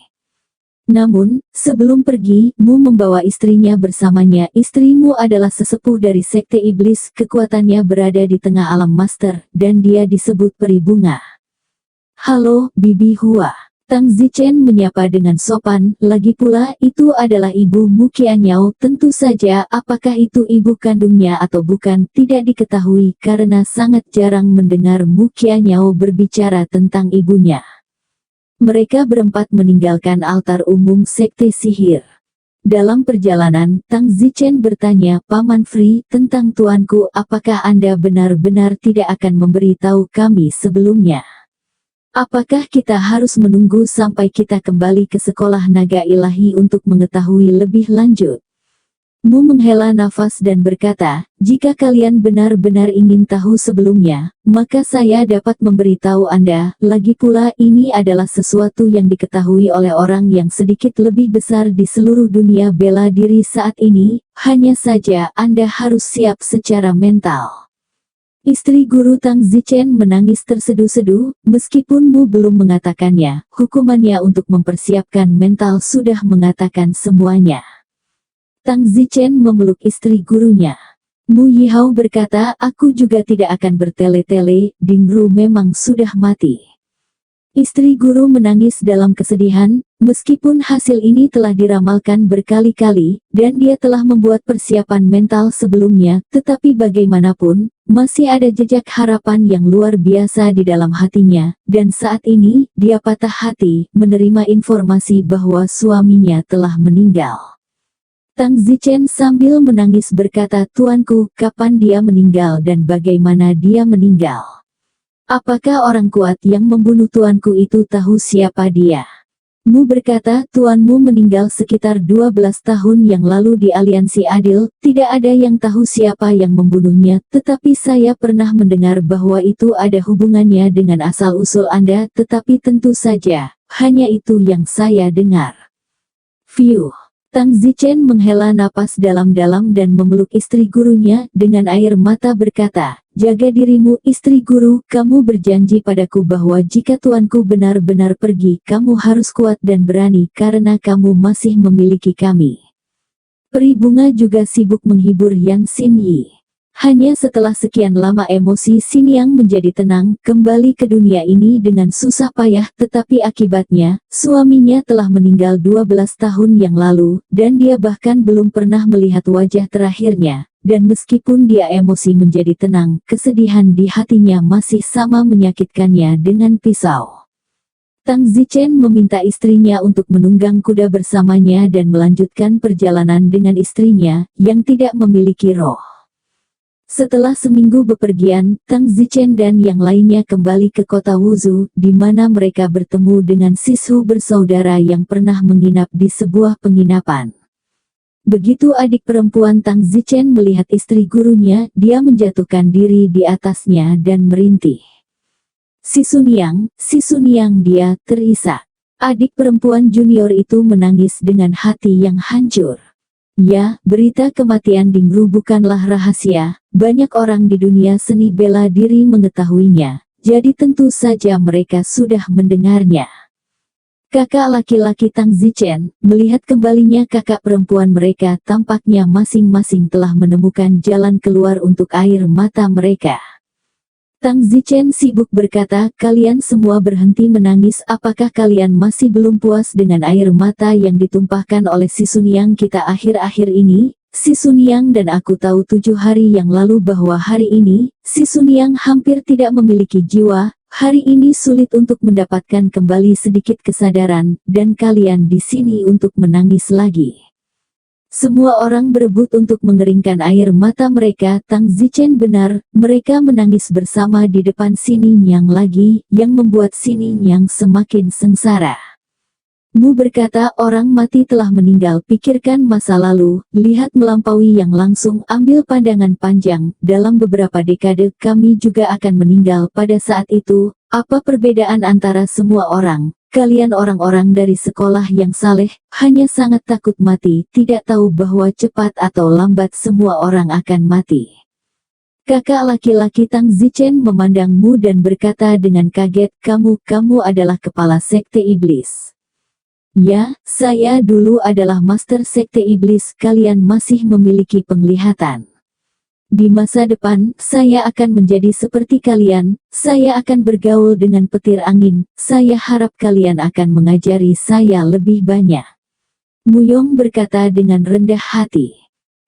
[SPEAKER 2] Namun, sebelum pergi, Mu membawa istrinya bersamanya. Istrimu adalah sesepuh dari Sekte Iblis, kekuatannya berada di tengah alam master, dan dia disebut Peri Bunga. Halo, Bibi Hua. Tang Zichen menyapa dengan sopan, lagi pula itu adalah ibu Mu Qianyao. Tentu saja, apakah itu ibu kandungnya atau bukan, tidak diketahui karena sangat jarang mendengar Mu Qianyao berbicara tentang ibunya. Mereka berempat meninggalkan altar umum Sekte Sihir. Dalam perjalanan, Tang Zichen bertanya, Paman Free, tentang tuanku, apakah Anda benar-benar tidak akan memberitahu kami sebelumnya? Apakah kita harus menunggu sampai kita kembali ke sekolah naga ilahi untuk mengetahui lebih lanjut? Mu menghela nafas dan berkata, jika kalian benar-benar ingin tahu sebelumnya, maka saya dapat memberitahu Anda. Lagi pula ini adalah sesuatu yang diketahui oleh orang yang sedikit lebih besar di seluruh dunia bela diri saat ini, hanya saja Anda harus siap secara mental. Istri guru Tang Zichen menangis terseduh-seduh, meskipun Mu belum mengatakannya, hukumannya untuk mempersiapkan mental sudah mengatakan semuanya. Tang Zichen memeluk istri gurunya. Mu Yihao berkata, aku juga tidak akan bertele-tele, Dingru memang sudah mati. Istri guru menangis dalam kesedihan, meskipun hasil ini telah diramalkan berkali-kali, dan dia telah membuat persiapan mental sebelumnya, tetapi bagaimanapun, masih ada jejak harapan yang luar biasa di dalam hatinya, dan saat ini, dia patah hati, menerima informasi bahwa suaminya telah meninggal. Tang Zichen sambil menangis berkata, Tuanku, kapan dia meninggal dan bagaimana dia meninggal? Apakah orang kuat yang membunuh tuanku itu tahu siapa dia? Mu berkata, tuanmu meninggal sekitar 12 tahun yang lalu di aliansi adil, tidak ada yang tahu siapa yang membunuhnya, tetapi saya pernah mendengar bahwa itu ada hubungannya dengan asal-usul Anda, tetapi tentu saja, hanya itu yang saya dengar. Fiuh. Tang Zichen menghela napas dalam-dalam dan memeluk istri gurunya, dengan air mata berkata, jaga dirimu istri guru, kamu berjanji padaku bahwa jika tuanku benar-benar pergi, kamu harus kuat dan berani karena kamu masih memiliki kami. Peri Bunga juga sibuk menghibur Yan Xinyi. Hanya setelah sekian lama emosi Xinjiang menjadi tenang, kembali ke dunia ini dengan susah payah, tetapi akibatnya, suaminya telah meninggal 12 tahun yang lalu, dan dia bahkan belum pernah melihat wajah terakhirnya, dan meskipun dia emosi menjadi tenang, kesedihan di hatinya masih sama menyakitkannya dengan pisau. Tang Zichen meminta istrinya untuk menunggang kuda bersamanya dan melanjutkan perjalanan dengan istrinya, yang tidak memiliki roh. Setelah seminggu bepergian, Tang Zichen dan yang lainnya kembali ke kota Wuzhou, di mana mereka bertemu dengan Sisu bersaudara yang pernah menginap di sebuah penginapan. Begitu adik perempuan Tang Zichen melihat istri gurunya, dia menjatuhkan diri di atasnya dan merintih. Si Sun Yang, dia terisak. Adik perempuan junior itu menangis dengan hati yang hancur. Ya, berita kematian Dingru bukanlah rahasia, banyak orang di dunia seni bela diri mengetahuinya, jadi tentu saja mereka sudah mendengarnya. Kakak laki-laki Tang Zichen, melihat kembalinya kakak perempuan mereka, tampaknya masing-masing telah menemukan jalan keluar untuk air mata mereka. Tang Zichen sibuk berkata, kalian semua berhenti menangis, apakah kalian masih belum puas dengan air mata yang ditumpahkan oleh si Sun Yang kita akhir-akhir ini? Si Sun Yang dan aku tahu 7 hari yang lalu bahwa hari ini, si Sun Yang hampir tidak memiliki jiwa, hari ini sulit untuk mendapatkan kembali sedikit kesadaran, dan kalian di sini untuk menangis lagi. Semua orang berebut untuk mengeringkan air mata mereka. Tang Zichen benar, mereka menangis bersama di depan Si Ninyang lagi, yang membuat Si Ninyang semakin sengsara. Mu berkata orang mati telah meninggal, pikirkan masa lalu, lihat melampaui yang langsung, ambil pandangan panjang, dalam beberapa dekade kami juga akan meninggal pada saat itu. Apa perbedaan antara semua orang? Kalian orang-orang dari sekolah yang saleh, hanya sangat takut mati, tidak tahu bahwa cepat atau lambat semua orang akan mati. Kakak laki-laki Tang Zichen memandangmu dan berkata dengan kaget, kamu adalah kepala sekte iblis. Ya, saya dulu adalah master sekte iblis, kalian masih memiliki penglihatan. Di masa depan, saya akan menjadi seperti kalian, saya akan bergaul dengan petir angin, saya harap kalian akan mengajari saya lebih banyak. Muyong berkata dengan rendah hati.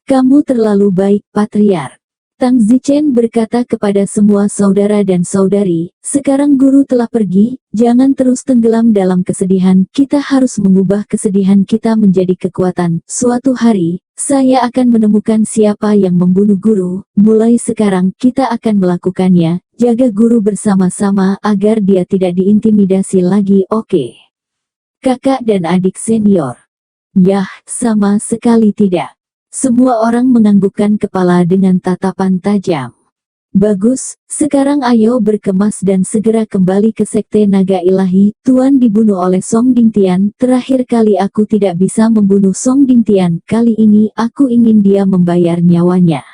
[SPEAKER 2] Kamu terlalu baik, Patriark. Tang Zichen berkata kepada semua saudara dan saudari, sekarang guru telah pergi, jangan terus tenggelam dalam kesedihan, kita harus mengubah kesedihan kita menjadi kekuatan. Suatu hari, saya akan menemukan siapa yang membunuh guru, mulai sekarang kita akan melakukannya, jaga guru bersama-sama agar dia tidak diintimidasi lagi, oke? Kakak dan adik senior. Yah, sama sekali tidak. Semua orang menganggukkan kepala dengan tatapan tajam. Bagus, sekarang ayo berkemas dan segera kembali ke Sekte Naga Ilahi. Tuan dibunuh oleh Song Dingtian. Terakhir kali aku tidak bisa membunuh Song Dingtian. Kali ini aku ingin dia membayar nyawanya.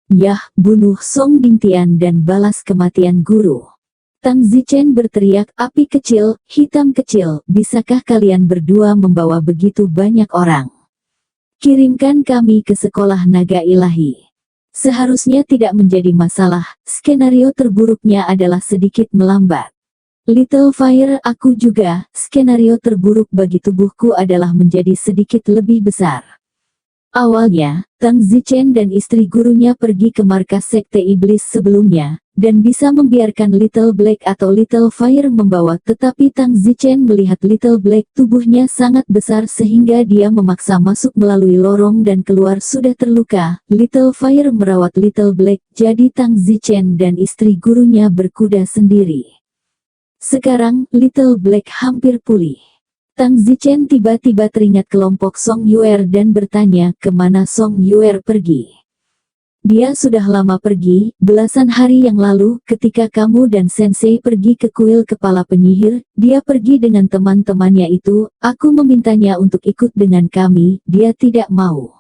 [SPEAKER 2] Yah, bunuh Song Dingtian dan balas kematian guru. Tang Zichen berteriak, api kecil, hitam kecil, bisakah kalian berdua membawa begitu banyak orang? Kirimkan kami ke sekolah naga ilahi. Seharusnya tidak menjadi masalah, skenario terburuknya adalah sedikit melambat. Little Fire, aku juga, skenario terburuk bagi tubuhku adalah menjadi sedikit lebih besar. Awalnya, Tang Zichen dan istri gurunya pergi ke markas sekte iblis sebelumnya, dan bisa membiarkan Little Black atau Little Fire membawa, tetapi Tang Zichen melihat Little Black tubuhnya sangat besar sehingga dia memaksa masuk melalui lorong dan keluar sudah terluka. Little Fire merawat Little Black, jadi Tang Zichen dan istri gurunya berkuda sendiri. Sekarang, Little Black hampir pulih. Tang Zichen tiba-tiba teringat kelompok Song Yuer dan bertanya, kemana Song Yuer pergi? Dia sudah lama pergi, belasan hari yang lalu, ketika kamu dan Sensei pergi ke kuil kepala penyihir, dia pergi dengan teman-temannya itu, aku memintanya untuk ikut dengan kami, dia tidak mau.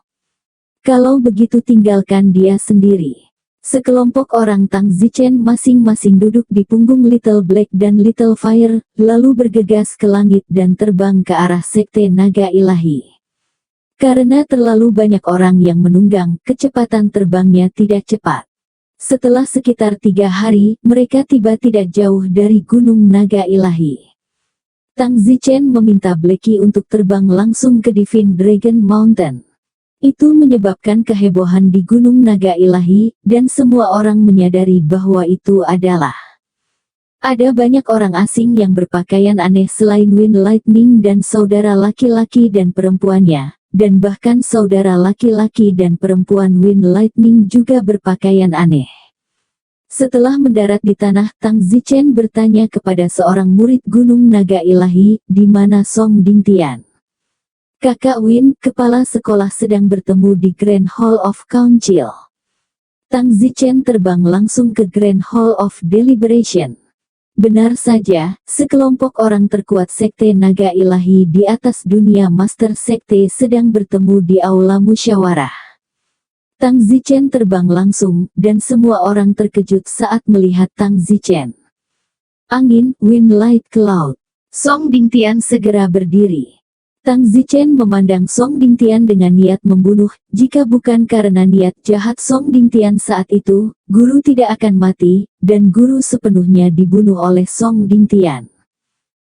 [SPEAKER 2] Kalau begitu tinggalkan dia sendiri. Sekelompok orang Tang Zichen masing-masing duduk di punggung Little Black dan Little Fire, lalu bergegas ke langit dan terbang ke arah Sekte Naga Ilahi. Karena terlalu banyak orang yang menunggang, kecepatan terbangnya tidak cepat. Setelah sekitar 3 hari, mereka tiba tidak jauh dari Gunung Naga Ilahi. Tang Zichen meminta Blacky untuk terbang langsung ke Divine Dragon Mountain. Itu menyebabkan kehebohan di Gunung Naga Ilahi, dan semua orang menyadari bahwa itu adalah ada banyak orang asing yang berpakaian aneh selain Wind Lightning dan saudara laki-laki dan perempuannya, dan bahkan saudara laki-laki dan perempuan Wind Lightning juga berpakaian aneh. Setelah mendarat di tanah, Tang Zichen bertanya kepada seorang murid Gunung Naga Ilahi, di mana Song Dingtian? Kakak Win, kepala sekolah sedang bertemu di Grand Hall of Council. Tang Zichen terbang langsung ke Grand Hall of Deliberation. Benar saja, sekelompok orang terkuat Sekte Naga Ilahi di atas dunia Master Sekte sedang bertemu di Aula Musyawarah. Tang Zichen terbang langsung, dan semua orang terkejut saat melihat Tang Zichen. Angin, wind, light, cloud. Song Dingtian segera berdiri. Tang Zichen memandang Song Dingtian dengan niat membunuh. Jika bukan karena niat jahat Song Dingtian saat itu, guru tidak akan mati, dan guru sepenuhnya dibunuh oleh Song Dingtian.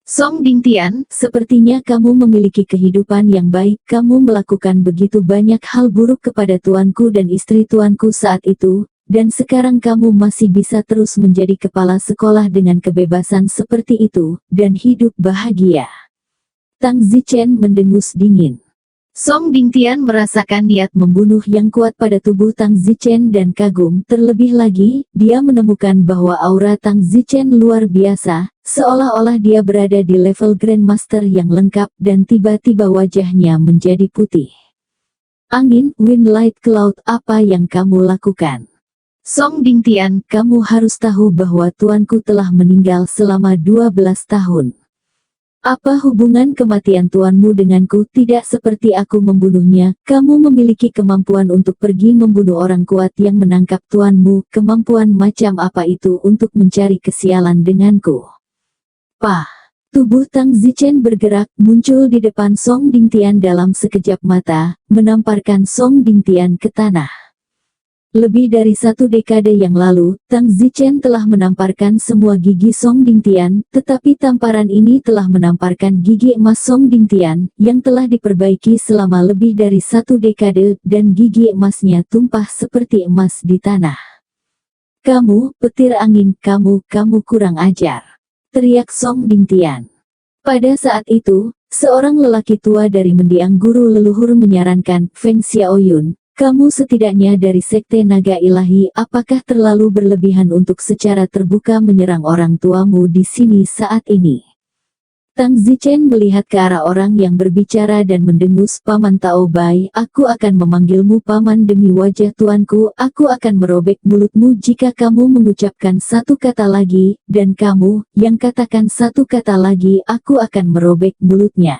[SPEAKER 2] Song Dingtian, sepertinya kamu memiliki kehidupan yang baik. Kamu melakukan begitu banyak hal buruk kepada tuanku dan istri tuanku saat itu, dan sekarang kamu masih bisa terus menjadi kepala sekolah dengan kebebasan seperti itu, dan hidup bahagia. Tang Zichen mendengus dingin. Song Dingtian merasakan niat membunuh yang kuat pada tubuh Tang Zichen dan kagum. Terlebih lagi, dia menemukan bahwa aura Tang Zichen luar biasa, seolah-olah dia berada di level Grandmaster yang lengkap dan tiba-tiba wajahnya menjadi putih. Angin, wind, light, cloud, apa yang kamu lakukan? Song Dingtian, kamu harus tahu bahwa tuanku telah meninggal selama 12 tahun. Apa hubungan kematian tuanmu denganku? Tidak seperti aku membunuhnya. Kamu memiliki kemampuan untuk pergi membunuh orang kuat yang menangkap tuanmu. Kemampuan macam apa itu untuk mencari kesialan denganku? Pah! Tubuh Tang Zichen bergerak, muncul di depan Song Dingtian dalam sekejap mata, menamparkan Song Dingtian ke tanah. Lebih dari 1 dekade yang lalu, Tang Zichen telah menamparkan semua gigi Song Dingtian, tetapi tamparan ini telah menamparkan gigi emas Song Dingtian, yang telah diperbaiki selama lebih dari 1 dekade, dan gigi emasnya tumpah seperti emas di tanah. Kamu, petir angin, kamu kurang ajar, teriak Song Dingtian. Pada saat itu, seorang lelaki tua dari mendiang guru leluhur menyarankan, Feng Xiaoyun, kamu setidaknya dari Sekte Naga Ilahi, apakah terlalu berlebihan untuk secara terbuka menyerang orang tuamu di sini saat ini? Tang Zichen melihat ke arah orang yang berbicara dan mendengus, Paman Tao Bai, aku akan memanggilmu Paman demi wajah tuanku, aku akan merobek mulutmu jika kamu mengucapkan satu kata lagi, dan kamu, yang katakan satu kata lagi, aku akan merobek mulutnya.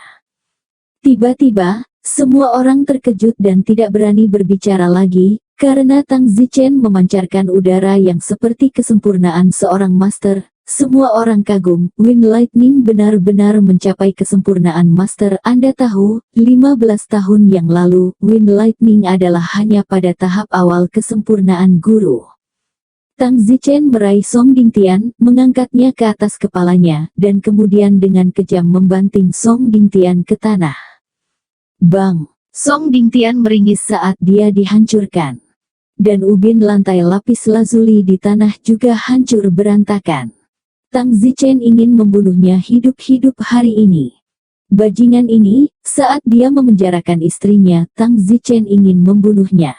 [SPEAKER 2] Tiba-tiba, semua orang terkejut dan tidak berani berbicara lagi, karena Tang Zichen memancarkan udara yang seperti kesempurnaan seorang master. Semua orang kagum, Wind Lightning benar-benar mencapai kesempurnaan master. Anda tahu, 15 tahun yang lalu, Wind Lightning adalah hanya pada tahap awal kesempurnaan guru. Tang Zichen meraih Song Dingtian, mengangkatnya ke atas kepalanya, dan kemudian dengan kejam membanting Song Dingtian ke tanah. Bang! Song Dingtian meringis saat dia dihancurkan. Dan ubin lantai lapis lazuli di tanah juga hancur berantakan. Tang Zichen ingin membunuhnya hidup-hidup hari ini. Bajingan ini, saat dia memenjarakan istrinya, Tang Zichen ingin membunuhnya.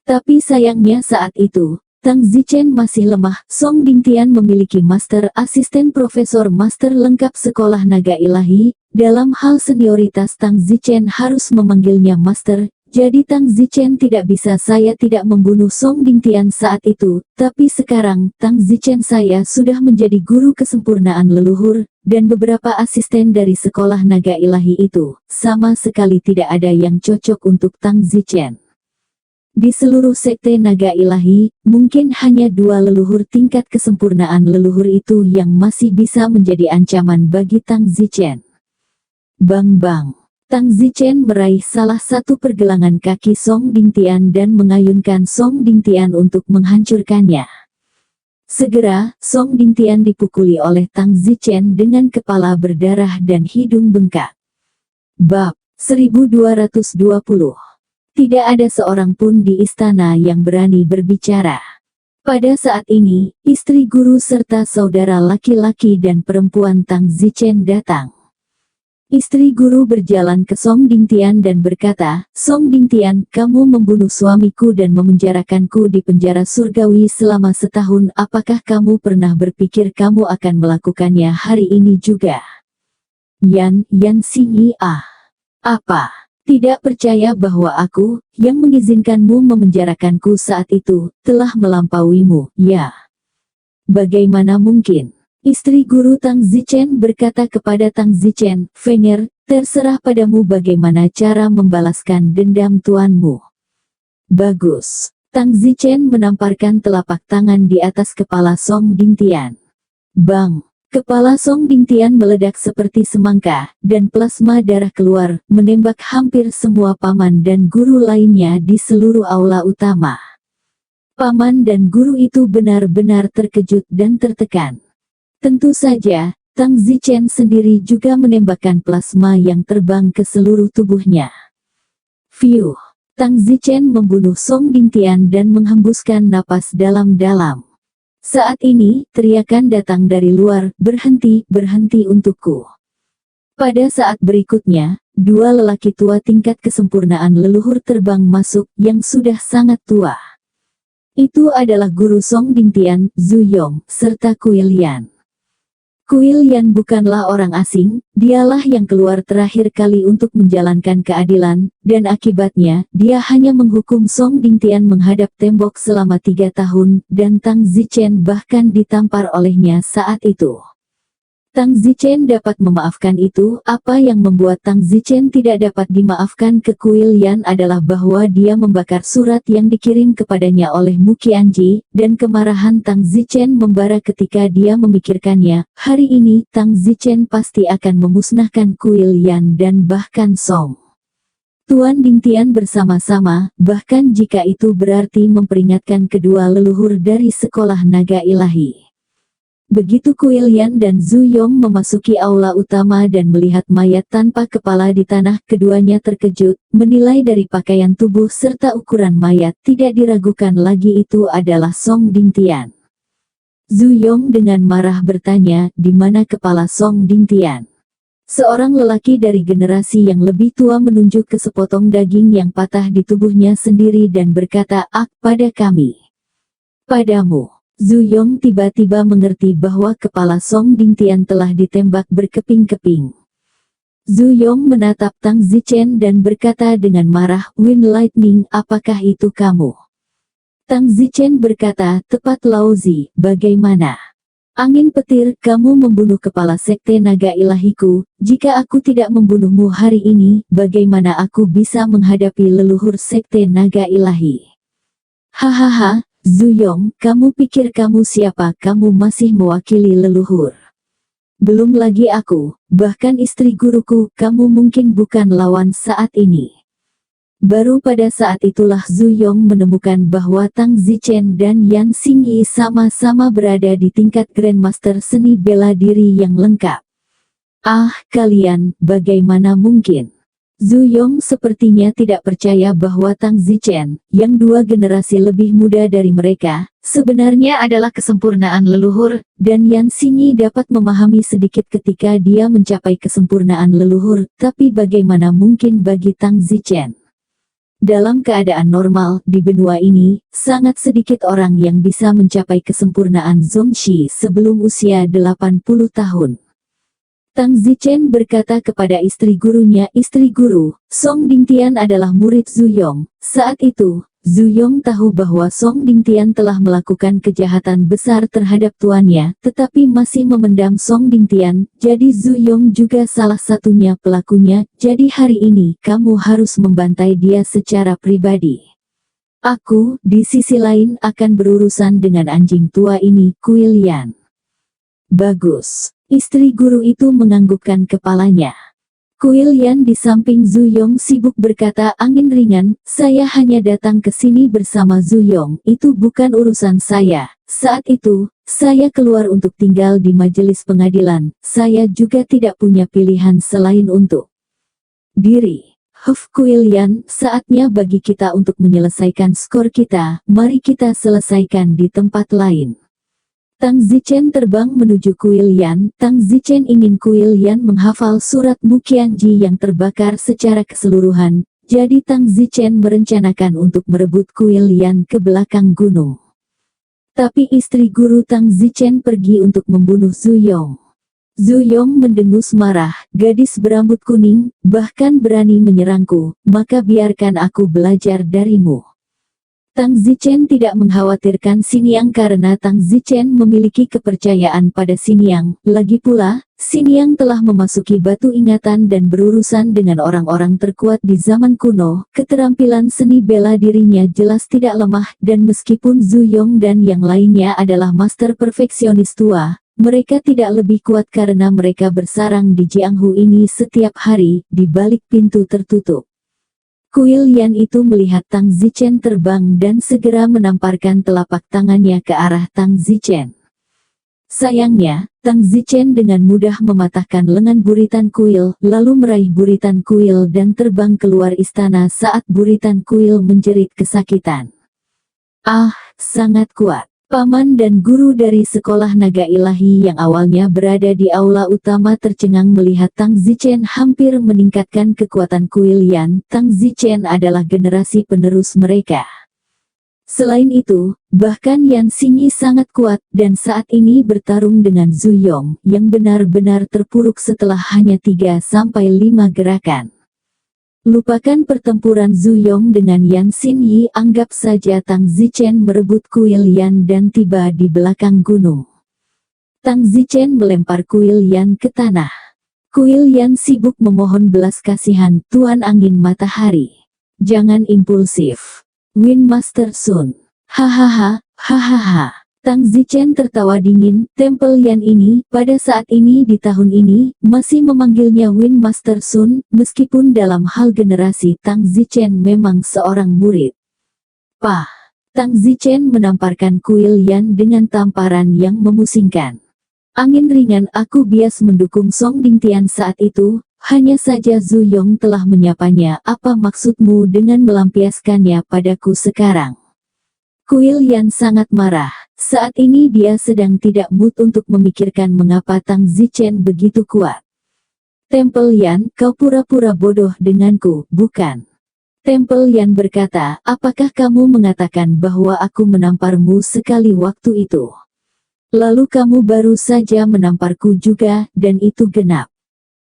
[SPEAKER 2] Tapi sayangnya saat itu, Tang Zichen masih lemah. Song Dingtian memiliki master, asisten profesor master lengkap sekolah naga ilahi. Dalam hal senioritas Tang Zichen harus memanggilnya master, jadi Tang Zichen tidak bisa. Saya tidak membunuh Song Dingtian saat itu, tapi sekarang, Tang Zichen saya sudah menjadi guru kesempurnaan leluhur, dan beberapa asisten dari sekolah naga ilahi itu, sama sekali tidak ada yang cocok untuk Tang Zichen. Di seluruh sekte naga ilahi, mungkin hanya 2 leluhur tingkat kesempurnaan leluhur itu yang masih bisa menjadi ancaman bagi Tang Zichen. Bang-bang! Tang Zichen meraih salah satu pergelangan kaki Song Dingtian dan mengayunkan Song Dingtian untuk menghancurkannya. Segera, Song Dingtian dipukuli oleh Tang Zichen dengan kepala berdarah dan hidung bengkak. Bab 1220. Tidak ada seorang pun di istana yang berani berbicara. Pada saat ini, istri guru serta saudara laki-laki dan perempuan Tang Zichen datang. Istri guru berjalan ke Song Dingtian dan berkata, Song Dingtian, kamu membunuh suamiku dan memenjarakanku di penjara surgawi selama setahun. Apakah kamu pernah berpikir kamu akan melakukannya hari ini juga? Yan Xinyi. Apa? Tidak percaya bahwa aku, yang mengizinkanmu memenjarakanku saat itu, telah melampauimu, ya? Bagaimana mungkin? Istri guru Tang Zichen berkata kepada Tang Zichen, Fenger, terserah padamu bagaimana cara membalaskan dendam tuanmu. Bagus. Tang Zichen menamparkan telapak tangan di atas kepala Song Dingtian. Bang! Kepala Song Dingtian meledak seperti semangka, dan plasma darah keluar, menembak hampir semua paman dan guru lainnya di seluruh aula utama. Paman dan guru itu benar-benar terkejut dan tertekan. Tentu saja, Tang Zichen sendiri juga menembakkan plasma yang terbang ke seluruh tubuhnya. Fiuh! Tang Zichen membunuh Song Dingtian dan menghembuskan napas dalam-dalam. Saat ini, teriakan datang dari luar, berhenti, berhenti untukku. Pada saat berikutnya, dua lelaki tua tingkat kesempurnaan leluhur terbang masuk, yang sudah sangat tua. Itu adalah guru Song Dingtian, Zhu Yong, serta Kuil Yan. Kuil Yan bukanlah orang asing, dialah yang keluar terakhir kali untuk menjalankan keadilan, dan akibatnya, dia hanya menghukum Song Dingtian menghadap tembok selama 3 tahun, dan Tang Zichen bahkan ditampar olehnya saat itu. Tang Zichen dapat memaafkan itu, apa yang membuat Tang Zichen tidak dapat dimaafkan ke Kuil Yan adalah bahwa dia membakar surat yang dikirim kepadanya oleh Mu Qianji, dan kemarahan Tang Zichen membara ketika dia memikirkannya. Hari ini Tang Zichen pasti akan memusnahkan Kuil Yan dan bahkan Song Tuan Dingtian bersama-sama, bahkan jika itu berarti memperingatkan kedua leluhur dari sekolah naga ilahi. Begitu Kuil Yan dan Zhu Yong memasuki aula utama dan melihat mayat tanpa kepala di tanah, keduanya terkejut, menilai dari pakaian tubuh serta ukuran mayat, tidak diragukan lagi itu adalah Song Dingtian. Zhu Yong dengan marah bertanya, di mana kepala Song Dingtian? Seorang lelaki dari generasi yang lebih tua menunjuk ke sepotong daging yang patah di tubuhnya sendiri dan berkata, pada kami. Padamu. Zhu Yong tiba-tiba mengerti bahwa kepala Song Dingtian telah ditembak berkeping-keping. Zhu Yong menatap Tang Zichen dan berkata dengan marah, Wind Lightning, apakah itu kamu? Tang Zichen berkata, tepat Laozi, bagaimana? Angin petir, kamu membunuh kepala sekte naga ilahiku, jika aku tidak membunuhmu hari ini, bagaimana aku bisa menghadapi leluhur sekte naga ilahi? Hahaha. Zhu Yong, kamu pikir kamu siapa? Kamu masih mewakili leluhur. Belum lagi aku, bahkan istri guruku, kamu mungkin bukan lawan saat ini. Baru pada saat itulah Zhu Yong menemukan bahwa Tang Zichen dan Yan Xingyi sama-sama berada di tingkat Grandmaster seni bela diri yang lengkap. Kalian, bagaimana mungkin? Zhu Yong sepertinya tidak percaya bahwa Tang Zichen, yang 2 generasi lebih muda dari mereka, sebenarnya adalah kesempurnaan leluhur, dan Yan Xingyi dapat memahami sedikit ketika dia mencapai kesempurnaan leluhur, tapi bagaimana mungkin bagi Tang Zichen? Dalam keadaan normal, di benua ini, sangat sedikit orang yang bisa mencapai kesempurnaan Zongxi sebelum usia 80 tahun. Tang Zichen berkata kepada istri gurunya, istri guru, Song Dingtian adalah murid Zhu Yong. Saat itu, Zhu Yong tahu bahwa Song Dingtian telah melakukan kejahatan besar terhadap tuannya, tetapi masih memendam Song Dingtian, jadi Zhu Yong juga salah satunya pelakunya, jadi hari ini kamu harus membantai dia secara pribadi. Aku, di sisi lain, akan berurusan dengan anjing tua ini, Kuil Yan. Bagus. Istri guru itu menganggukkan kepalanya. Kuil Yan di samping Zhu Yong sibuk berkata, angin ringan, saya hanya datang ke sini bersama Zhu Yong, itu bukan urusan saya. Saat itu, saya keluar untuk tinggal di majelis pengadilan, saya juga tidak punya pilihan selain untuk diri. Kuil Yan, saatnya bagi kita untuk menyelesaikan skor kita, mari kita selesaikan di tempat lain. Tang Zichen terbang menuju Kuil Yan. Tang Zichen ingin Kuil Yan menghafal surat Mu Qianji yang terbakar secara keseluruhan, jadi Tang Zichen merencanakan untuk merebut Kuil Yan ke belakang gunung. Tapi istri guru Tang Zichen pergi untuk membunuh Zhu Yong. Zuyong mendengus marah, gadis berambut kuning, bahkan berani menyerangku, maka biarkan aku belajar darimu. Tang Zichen tidak mengkhawatirkan Xiniang karena Tang Zichen memiliki kepercayaan pada Xiniang. Lagi pula, Xiniang telah memasuki batu ingatan dan berurusan dengan orang-orang terkuat di zaman kuno. Keterampilan seni bela dirinya jelas tidak lemah, dan meskipun Zuyong dan yang lainnya adalah master perfeksionis tua, mereka tidak lebih kuat karena mereka bersarang di Jianghu ini setiap hari, di balik pintu tertutup. Kuil Yan itu melihat Tang Zichen terbang dan segera menamparkan telapak tangannya ke arah Tang Zichen. Sayangnya, Tang Zichen dengan mudah mematahkan lengan buritan kuil, lalu meraih buritan kuil dan terbang keluar istana saat buritan kuil menjerit kesakitan. Ah, sangat kuat. Paman dan guru dari sekolah naga ilahi yang awalnya berada di aula utama tercengang melihat Tang Zichen hampir meningkatkan kekuatan kuil Yan. Tang Zichen adalah generasi penerus mereka. Selain itu, bahkan Yan Xingyi sangat kuat dan saat ini bertarung dengan Zuyong yang benar-benar terpuruk setelah hanya 3-5 gerakan. Lupakan pertempuran Zuyong dengan Yan Xingyi, anggap saja Tang Zichen merebut kuil Yan dan tiba di belakang gunung. Tang Zichen melempar kuil Yan ke tanah. Kuil Yan sibuk memohon belas kasihan, Tuan Angin Matahari. Jangan impulsif. Wind Master Sun. Hahaha, hahaha. Tang Zichen tertawa dingin. Tempel Yan ini, pada saat ini di tahun ini, masih memanggilnya Wind Master Sun, meskipun dalam hal generasi Tang Zichen memang seorang murid. Pah! Tang Zichen menamparkan kuil Yan dengan tamparan yang memusingkan. Angin ringan aku bias mendukung Song Dingtian saat itu, hanya saja Zuyong telah menyapanya. Apa maksudmu dengan melampiaskannya padaku sekarang? Kuil Yan sangat marah. Saat ini dia sedang tidak mood untuk memikirkan mengapa Tang Zichen begitu kuat. Tempel Yan, kau pura-pura bodoh denganku, bukan? Tempel Yan berkata, apakah kamu mengatakan bahwa aku menamparmu sekali waktu itu? Lalu kamu baru saja menamparku juga, dan itu genap.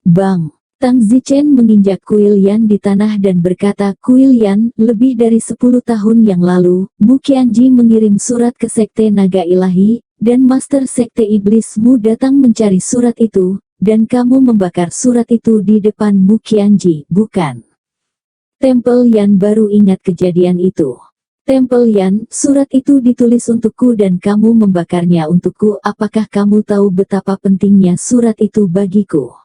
[SPEAKER 2] Bang! Tang Zichen menginjak kuil Yan di tanah dan berkata, kuil Yan, lebih dari 10 tahun yang lalu, Mu Qianji mengirim surat ke Sekte Naga Ilahi, dan Master Sekte Iblismu datang mencari surat itu, dan kamu membakar surat itu di depan Mu Qianji, bukan? Tempel Yan baru ingat kejadian itu. Tempel Yan, surat itu ditulis untukku dan kamu membakarnya untukku. Apakah kamu tahu betapa pentingnya surat itu bagiku?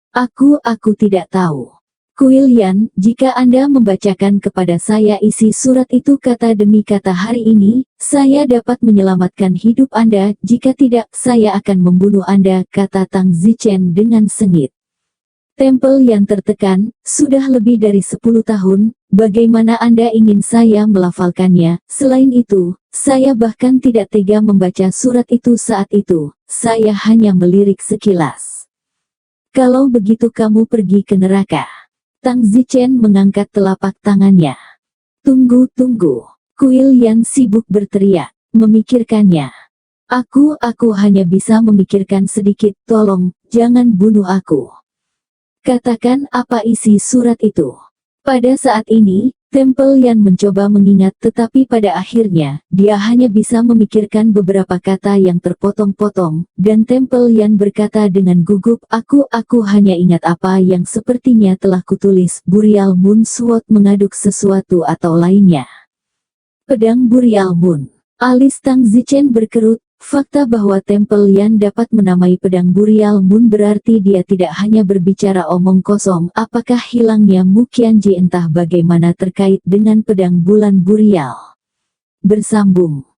[SPEAKER 2] Aku tidak tahu. Kuil Yan, jika Anda membacakan kepada saya isi surat itu kata demi kata hari ini, saya dapat menyelamatkan hidup Anda, jika tidak, saya akan membunuh Anda, kata Tang Zichen dengan sengit. Tempel Yan tertekan, sudah lebih dari 10 tahun, bagaimana Anda ingin saya melafalkannya? Selain itu, saya bahkan tidak tega membaca surat itu saat itu, saya hanya melirik sekilas. Kalau begitu kamu pergi ke neraka. Tang Zichen mengangkat telapak tangannya. Tunggu. Kuil Yan sibuk berteriak, memikirkannya. Aku hanya bisa memikirkan sedikit, tolong, jangan bunuh aku. Katakan apa isi surat itu. Pada saat ini, Tempel Yan mencoba mengingat tetapi pada akhirnya, dia hanya bisa memikirkan beberapa kata yang terpotong-potong, dan Tempel Yan berkata dengan gugup, aku hanya ingat apa yang sepertinya telah kutulis, Burial Moon Sword mengaduk sesuatu atau lainnya. Pedang Burial Moon. Alis Tang Zichen berkerut. Fakta bahwa Tempel Yan dapat menamai pedang Burial Moon berarti dia tidak hanya berbicara omong kosong. Apakah hilangnya Mu Qianji entah bagaimana terkait dengan pedang bulan Burial? Bersambung.